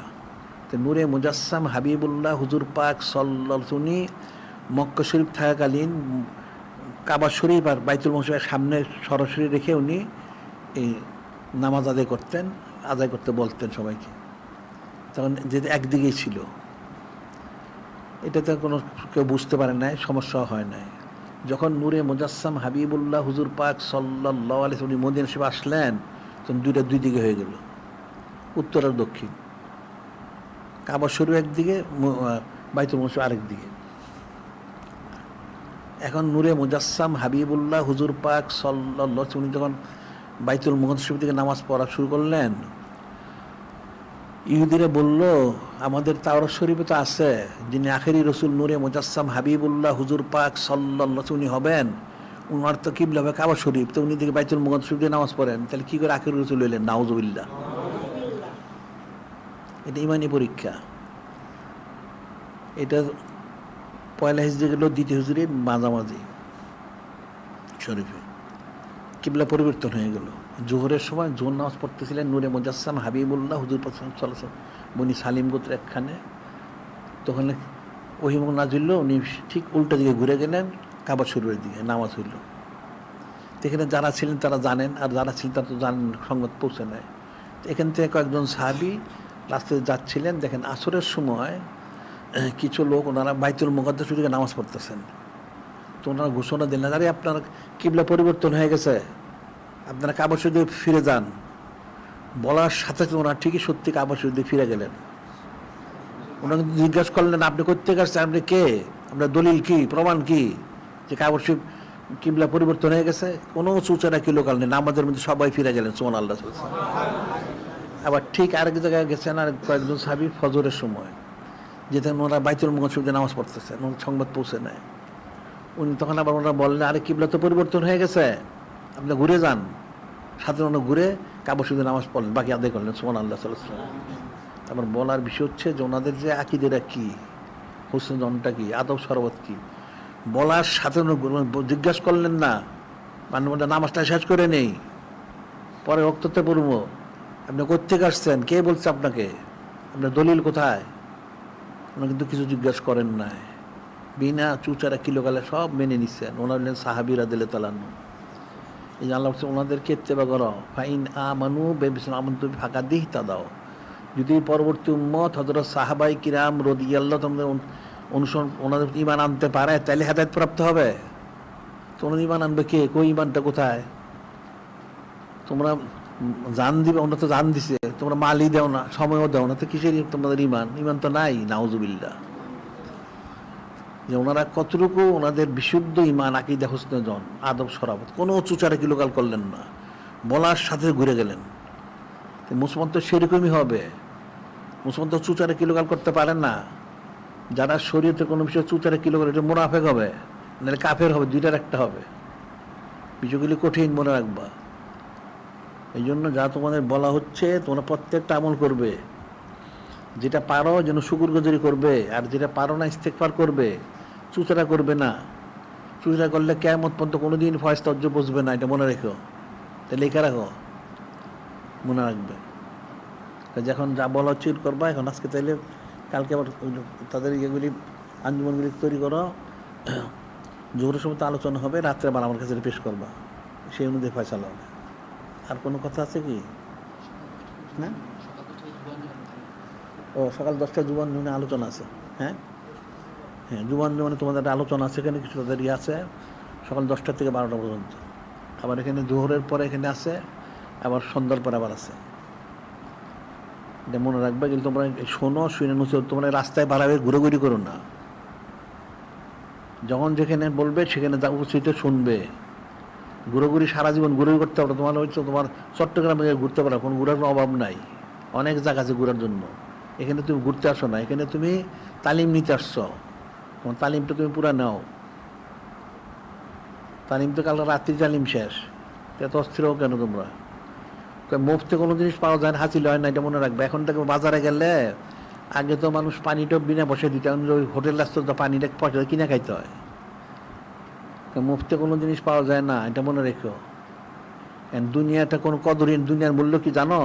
তো নূরে মুজাসসাম হাবিবুল্লাহ হুজুর পাক সাল্লাল্লাহু মক্কা শরীফ থাকাকালীন কাবা শরীফ আর বাইতুল মুকাদ্দাসের সামনে সরাসরি রেখে উনি এই নামাজ আদায় করতে বলতেন সবাইকে। তখন যেটা একদিকেই ছিল, এটাতে কোনো কেউ বুঝতে পারে নাই, সমস্যা হয় নাই। যখন নূরে মুজাসসাম হাবিবুল্লাহ হুজুর পাক সাল্লাল্লাহু আলাইহি ওয়াসাল্লাম মদিনা শরীফ আসলেন, তখন দুই দিকে হয়ে গেল, উত্তর আর দক্ষিণ। কাবা শরীফ একদিকে, বাইতুল মুকাদ্দাস আরেক দিকে। এখন নূরে মুজাসসাম হাবিবুল্লাহ হুজুর পাক সাল্লাল্লাহু আলাইহি ওয়াসাল্লাম যখন বাইতুল মুকাদ্দাস শরীফ থেকে নামাজ পড়া শুরু করলেন, ইহুদিরা বলল আমাদের তাওরাত শরীফে তো আছে যিনি আখেরি রসুল নূরে মুজাসসাম হাবিবুল্লাহ হুজুর পাক সাল্লাল্লাহু আলাইহি ওয়াসাল্লাম উনি হবেন, উনার তো কিবলা হবে কাবা শরীফ, তো উনি দিকে বাইতুল মুকাদ্দাস শরীফ দিয়ে নামাজ পড়েন, তাহলে কি করে আখেরি রসুল হইলেন? নাউজুবিল্লাহ। এটা ইমানি পরীক্ষা। এটা পয়লা হিজরি গেল 2 হিজরির মাঝামাঝি শরীফে কিবলা পরিবর্তন হয়ে গেল। জোহরের সময় জোহর নামাজ পড়তেছিলেন নূরে মুজাসসাম হাবিবুল্লাহ হুজুর পাক সাল্লাল্লাহু আলাইহি ওয়াসাল্লাম বনি সালিম গোত্রের একখানে। তখন ওহী নাযিল হলো, উনি ঠিক উল্টা দিকে ঘুরে গেলেন, কাবা শরীফের দিকে নামাজ হইল। এখানে যারা ছিলেন তারা জানেন, আর যারা ছিলেন তারা তো জানেন, সংবাদ পৌঁছে নেয়। এখান থেকে কয়েকজন সাহাবী রাস্তায় যাচ্ছিলেন, দেখেন আসরের সময় কিছু লোক ওনারা বাইতুল মুকাদ্দাস থেকে নামাজ পড়তেছেন। তো ওনারা ঘোষণা দিলেন, আরে আপনার কিবলা পরিবর্তন হয়ে গেছে, আপনারা কাবা শরীফে ফিরে যান। বলার সাথে সাথে ওনারা ঠিকই সত্যি কাবা শরীফে ফিরে গেলেন। ওনাকে জিজ্ঞাসা করলেন, আপনি কোথেকে আসছেন, আপনি কে, আপনার দলিল কি, প্রমাণ কি যে কাবা শরীফ কিবলা পরিবর্তন হয়ে গেছে? কোনো চুচারা কি লোকাল নেই, আমাদের মধ্যে সবাই ফিরে গেলেন সুবহানাল্লাহ। আবার ঠিক আরেক জায়গায় গেছেন আর কয়েকজন সাহাবী ফজরের সময়, যেতেন ওনারা বাইতুল মুকাদ্দাসে নামাজ পড়তেছেন, ওনার সংবাদ পৌঁছে নেয়। উনি তখন আবার ওনারা বললেন, আরে কিবলা তো পরিবর্তন হয়ে গেছে, আপনি ঘুরে যান। সাথে ওনারা ঘুরে কাবা শরীফে নামাজ পড়লেন, বাকি আদায় করলেন সুবহানাল্লাহ সাল্লাল্লাহু আলাইহি ওয়াসাল্লাম। আমার বলার বিষয় হচ্ছে যে ওনাদের যে আকীদাটা কি, হোসেন জনটা কি, আদব শরবত কি, বলার সাথে জিজ্ঞাসা করলেন না, মানে মধ্যে নামাজটা শেষ করে নেই, পরে রক্ততে পড়বো, আপনি কোথেকে আসছেন, কে বলছে আপনাকে, আপনার দলিল কোথায়? ওনারা কিন্তু কিছু জিজ্ঞাসা করেন নাই, বিনা চুচারা কিলোকালে সব মেনে নিচ্ছেন। ওনার হলেন সাহাবীরা দিলে তালানো। এই যে আল্লাহ বলছে ওনাদেরকে ইত্তেবা করো, ফাইন আমানু বেবিসন আমন্তু ফাঁকা দিহ তা দাও। যদি পরবর্তী উম্মত হযরত সাহাবাই কিরাম রাদিয়াল্লাহু তোমাদের অনুসরণ, ওনাদের ঈমান আনতে পারে, তাহলে হেদায়েত প্রাপ্ত হবে। তোমরা ঈমান আনবে কে, কই ঈমানটা কোথায়? তোমরা জান দিবে, ওনারা তো জান দিছে, তোমরা মালই দাও না, সময়ও দাও না, তো কিসের তোমাদের ঈমান? ঈমান তো নাই, নাউজুবিল্লাহ। যে ওনারা কতটুকু ওনাদের বিশুদ্ধ ঈমান, আকীদা, হুসনে জন, আদব শরাবত, কোনো চুচারে কিলোকাল করলেন না, বলার সাথে ঘুরে গেলেন। মুসলমান তো সেরকমই হবে, মুসলমান তো চুচারে কিলোকাল করতে পারেন না। যারা শরীয়তে কোনো বিষয় চুচারে কিলোকাল, এটা মুনাফেক হবে, নাহলে কাফের হবে, দুইটার একটা হবে। বিষয়গুলি কঠিন, মনে রাখবা। এই জন্য যা তোমাদের বলা হচ্ছে, তোমরা প্রত্যেকটা আমল করবে, যেটা পারো যেন শুকরগুজারি করবে, আর যেটা পারো না ইস্তেগফার করবে, চুচরা করবে না। চুচরা করলে কিয়ামত পর্যন্ত কোনোদিন ফয়সালা অর্জ বসবে না, এটা মনে রেখো। তাহলে লেখা রাখো, মনে রাখবে। যখন যা বলা হচ্ছে করবা এখন, আজকে তাইলে কালকে আবার তাদের ইয়েগুলি, আঞ্জুমানগুলি তৈরি করো, জোহরের সময় তো আলোচনা হবে, রাত্রে আবার আমার কাছে পেশ করবা, সেই অনুযায়ী ফয়সালা হবে। আর কোনো কথা আছে কি না? ও সকাল 10টায় জুবান জুনে আলোচনা আছে। হ্যাঁ হ্যাঁ, জুবান জুমানে তোমাদের একটা আলোচনা আছে, এখানে কিছু তাদের ইয়ে আছে, সকাল 10টা থেকে 12টা পর্যন্ত। আবার এখানে জোহরের পরে এখানে আছে, আবার সন্ধ্যার পরে আবার আছে। এটা মনে রাখবে। কিন্তু তোমরা শোনো, শুনে নসিহত, তোমরা রাস্তায় বাড়াবে, ঘুরোঘুরি করো না। যখন যেখানে বলবে সেখানে উপস্থিত শুনবে। ঘুরোঘুরি সারা জীবন ঘুরোঘুরি করতে পারো, তোমার হচ্ছে তোমার চট্টগ্রামে ঘুরতে পারো, কোনো ঘুরার কোনো অভাব নাই, অনেক জায়গা আছে ঘুরার জন্য। এখানে তুমি ঘুরতে আসো না, এখানে তুমি তালিম নিতে আসছো, তোমার তালিমটা তুমি পুরা নাও। তালিম তো কালকে রাত্রি তালিম শেষ, এত অস্থির হোক কেন তোমরা? মুফতে কোনো জিনিস পাওয়া যায় না, হাসিল হয় না, এটা মনে রাখবে। এখন থেকে বাজারে গেলে, আগে তো মানুষ পানিটা বিনা পয়সা দিতে, ওই হোটেল আসতো তো পানিটা পয়সা কিনে খাইতে হয়। মুফতে কোনো জিনিস পাওয়া যায় না, এটা মনে রেখো। দুনিয়াটা কোনো কদরহীন, দুনিয়ার মূল্য কি জানো?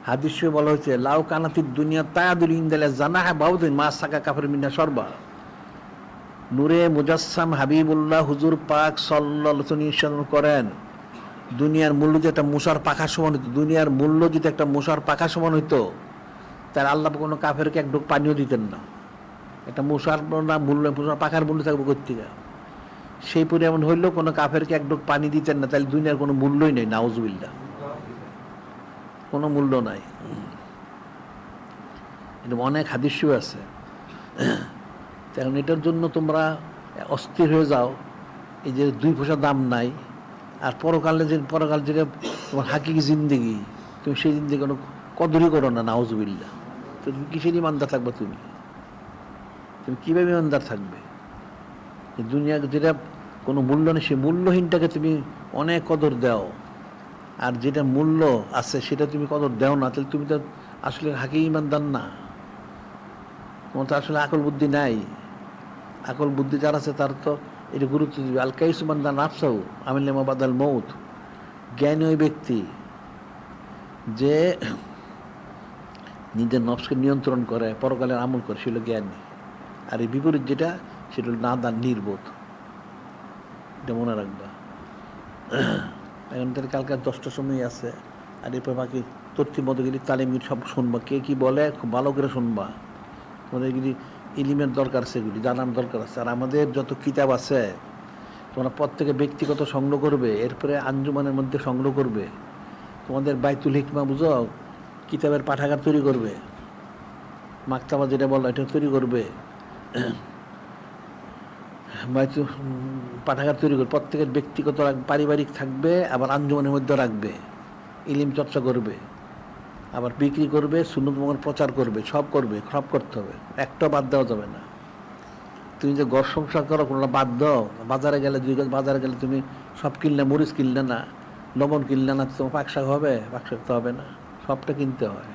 হাদিসে বলা হয়েছে, লাউ কানাতির দুনিয়া তায়াদুল ইনদালা জানাহা বাউদিন মা সাকা কাফির মিনা সরবা। নূরে মুজাসসাম হাবিবুল্লাহ হুজুর পাক সাল্লাল্লাহু আলাইহি ওয়াসাল্লাম করেন, দুনিয়ার মূল্য যদি একটা মশার পাখা সমান হইতো, দুনিয়ার মূল্য যদি একটা মশার পাখা সমান হইতো, তাহলে আল্লাহ কোনো কাফেরকে এক ঢোক পানিও দিতেন না। একটা মশার না মূল্য, মশার পাখার মূল্য থাকবে কোত্থেকে? সেই পরিমাণ হইলেও কোনো কাফেরকে এক ঢোক পানি দিতেন না, তাহলে দুনিয়ার কোনো মূল্যই নেই, নাউজুবিল্লাহ, কোনো মূল্য নাই। এটা অনেক হাদিসও আছে। এখন এটার জন্য তোমরা অস্থির হয়ে যাও, এই যে 2 পয়সা দাম নাই, আর পরকাল যেটা তোমার হাকিকি জিন্দেগি, তুমি সেই জিন্দেগি কোনো কদরই করো না, নাউজুবিল্লাহ। তো তুমি কিসের ইমানদার থাকবে? তুমি কীভাবে ইমানদার থাকবে? দুনিয়া যেটা কোনো মূল্য নেই, সেই মূল্যহীনটাকে তুমি অনেক কদর দাও, আর যেটা মূল্য আছে সেটা তুমি কদর দাও না, তাহলে তুমি তো আসলে হাকি ইমানদার না। তোমার তো আসলে আকল বুদ্ধি নাই। আকল বুদ্ধি যার আছে তার তো এটা গুরুত্ব দিবে। আল কাইসু মান দা নাফসাহু আমিল লিমা বাদাল মউত। জ্ঞানী ওই ব্যক্তি যে নিজের নফসকে নিয়ন্ত্রণ করে, পরকালের আমল করে, সেগুলো জ্ঞানী। আর এই বিপরীত যেটা, সেটা হলো নাদান, নির্বোধ। এটা মনে রাখবা। এখন তাহলে কালকে 10টার সময় আছে, আর এরপর বাকি তথ্যের মতো গেলে তালিম সব শুনবা, কে কী বলে খুব ভালো করে শুনবা। তোমাদের এগুলি ইলিমের দরকার আছে, এগুলি জানার দরকার আছে। আর আমাদের যত কিতাব আছে তোমরা প্রত্যেকে ব্যক্তিগত সংগ্রহ করবে, এরপরে আঞ্জুমানের মধ্যে সংগ্রহ করবে, তোমাদের বাইতুল হিকমা বুঝো, কিতাবের পাঠাগার তৈরি করবে, মাকতাবা যেটা বলো এটা তৈরি করবে, পাঠাগার তৈরি করবে, প্রত্যেকের ব্যক্তিগত পারিবারিক থাকবে, আবার আঞ্জুমানের মধ্যে রাখবে, ইলিম চর্চা করবে, আবার বিক্রি করবে, সুন্নত মোবারক প্রচার করবে, সব করবে, সব করতে হবে, একটা বাদ দেওয়া যাবে না। তুমি যে ঘর সংসার করো কোনটা বাদ দাও, বাজারে গেলে বাজারে গেলে তুমি সব কিনলে, মরিচ কিনলে না, লবণ কিনলে না, তোমার পাক শাক হবে? পাক শাক তো হবে না, সবটা কিনতে হয়,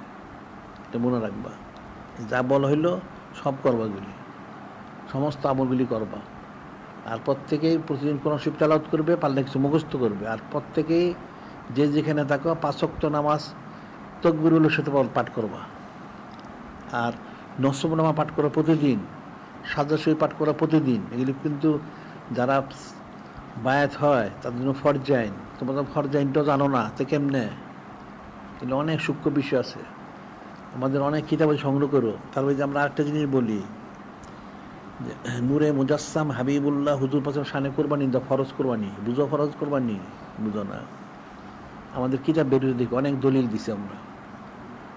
এটা মনে রাখবা। যা বলা হইলো সব করবা, এগুলি সমস্ত আমলগুলি করবা। আর প্রত্যেকেই প্রতিদিন কোন শিব তেলাওয়াত করবে, পারলে কিছু মুখস্থ করবে। আর প্রত্যেকেই যে যেখানে থাকো 5 ওয়াক্ত নামাজ তাকবীরুলের সাথে পাঠ করবা। আর নসবনামা পাঠ করা প্রতিদিন, সাজাশই পাঠ করা প্রতিদিন। এগুলি কিন্তু যারা বায়াত হয় তাদের জন্য ফরজাইন। তোমরা তো ফরজাইনটাও জানো না, তো কেমনে? এগুলো অনেক সূক্ষ্ম বিষয় আছে, আমাদের অনেক কিতাব সংগ্রহ করো। তারপরে যে আমরা আরেকটা জিনিস বলি যে নূরে মুজাসসাম হাবিবুল্লাহ হুজুর পাশে শানে কোরবানি, দা ফরজ কোরবানি। বুঝো ফরজ কোরবানি? বুঝো না? আমাদের কিতাব বেরিয়ে দেখি অনেক দলিল দিছে আমরা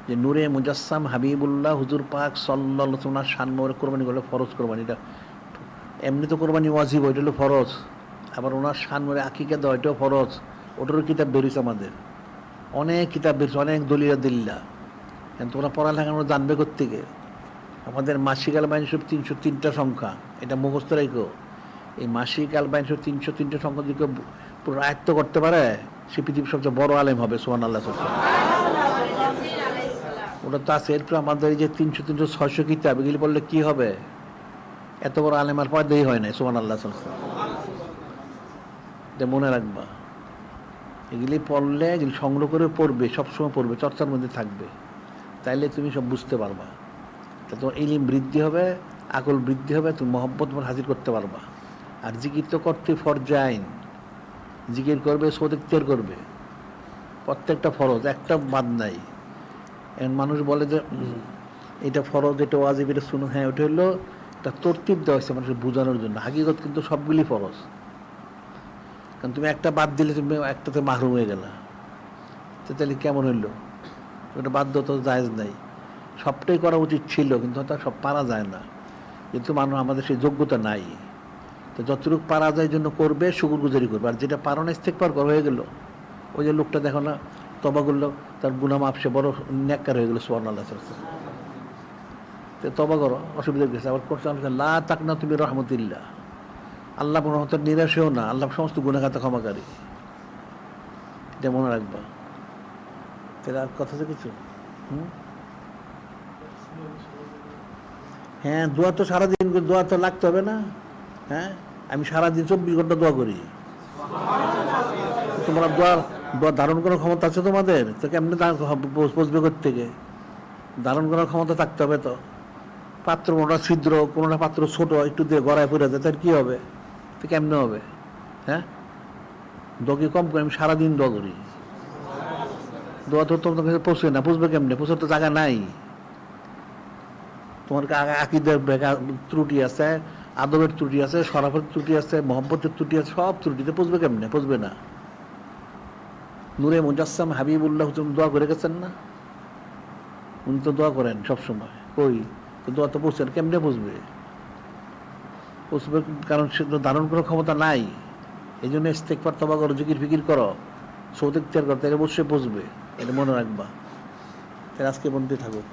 যে নূরে মুজাসসাম হাবিবুল্লাহ হুজুর পাক সাল্লাল্লাহু আলাইহি ওয়াসাল্লাম শান মোবারক কোরবানি করলে ফরজ কোরবানি। এটা এমনি তো কোরবানি ওয়াজিব, ওইটা হলো ফরজ। আবার ওনার শান মোবারক আকিকা দেওয়া, এটাও ফরজ। ওটারও কিতাব বেরিয়েছে আমাদের, অনেক কিতাব বেরিয়েছে, অনেক দলিল দিল্লা। তোমরা পড়ালেখা আমরা জানবে কোত্থেকে? আমাদের মাসিক আল বাইন শরীফ 303টা সংখ্যা, এটা মুখস্থ রাখো। এই মাসিক আল বাইন শরীফ 303টা সংখ্যা যদি পুরো আয়ত্ত করতে পারে, সে পৃথিবীর সবচেয়ে বড় আলেম হবে। সুবহানাল্লাহ। ওটা তো আছে। এরপর আমাদের এই যে 300, 600 কিতাব, এগুলি পড়লে কি হবে? এত বড় আলেম আর পয়দাই হয় না। সুবহানাল্লাহ। এটা মনে রাখবা, এগুলি পড়লে, এগুলি সংগ্রহ করে পড়বে, সবসময় পড়বে, চর্চার মধ্যে থাকবে, তাইলে তুমি সব বুঝতে পারবা। তা তোমার ইলিম বৃদ্ধি হবে, আকল বৃদ্ধি হবে, তুমি মহব্বত তোমার হাজির করতে পারবা। আর জিকির তো করতে ফরজাইন, জিকির করবে, সদিকতের করবে, প্রত্যেকটা ফরজ, একটা বাদ নাই। এখন মানুষ বলে যে এটা ফরজ, এটা ওয়াজিব, এটা সুন্নাত। হ্যাঁ, ওটা হলো একটা তরতিব দেওয়া হয়েছে মানুষের বোঝানোর জন্য। হাকিকত কিন্তু সবগুলি ফরজ। কারণ তুমি একটা বাদ দিলে তুমি একটাতে মাহরুম হয়ে গেলা, তো তাহলে কেমন হইলো? ওটা বাধ্য তো জায়েজ নাই। সবটাই করা উচিত ছিল, কিন্তু তা সব পারা যায় না, কিন্তু মানুষ, আমাদের সেই যোগ্যতা নাই। তো যতটুকু পারা যায় জন্য করবে, শুকরগুজারি করবে। আর যেটা পারো না, ইস্তেগফার করা হয়ে গেল। ওই যে লোকটা দেখো না, তওবা করলো, তার গুনাহ মাফ, সে বড় নেককার হয়ে গেল। সুবহানাল্লাহ। তো তওবা করো, অসুবিধা গেছে। আবার করতে লা তাকনাতু মির রাহমাতিল্লাহ, আল্লাহ রহমতের নিরাশেও না, আল্লাহ সমস্ত গুনাহগাতা ক্ষমাকারী। এটা মনে রাখবা। তাহলে আর কথা আছে কিছু? হ্যাঁ, দোয়া তো সারাদিন, দোয়া তো লাগতে হবে না? হ্যাঁ, আমি সারাদিন 24 ঘন্টা দোয়া করি। তোমরা দোয়া ধারণ করার ক্ষমতা আছে তোমাদের? তো কেমনি বসবে থেকে? ধারণ করার ক্ষমতা থাকতে হবে তো। পাত্র কোনোটা ছিদ্র, কোনোটা পাত্র ছোট, একটু দিয়ে গড়ায় পড়ে যায়, তার কি হবে? তো কেমনে হবে? হ্যাঁ, দোয়া কি কম করে? আমি সারাদিন দোয়া করি। দোয়া তো তোমার কাছে পৌঁছে না, বুঝবে কেমনে? পৌঁছার তো জায়গা নাই। তোমার আকীদার ত্রুটি আছে, আদবের ত্রুটি আছে, শরাফের ত্রুটি আছে, মহব্বতের ত্রুটি আছে, সব ত্রুটিতে পৌঁছবে কেমনে? পৌঁছবে না। নূরে মুজাসসাম হাবিবুল্লাহ হুজুর দোয়া করে গেছেন না? উনি তো দোয়া করেন সবসময়। কই তো দোয়া তো পৌঁছেন, কেমনে বুঝবে? পৌঁছবে কারণ সে তো ধারণ করার ক্ষমতা নাই। এই জন্য ইস্তেগফার, তওবা করো, জিকির ফিকির করো, সৌদিক ত্যাগ করো, তাহলে অবশ্যই বুঝবে। এটা মনে রাখবা। তাহলে আজকে বন্ধু থাকুক।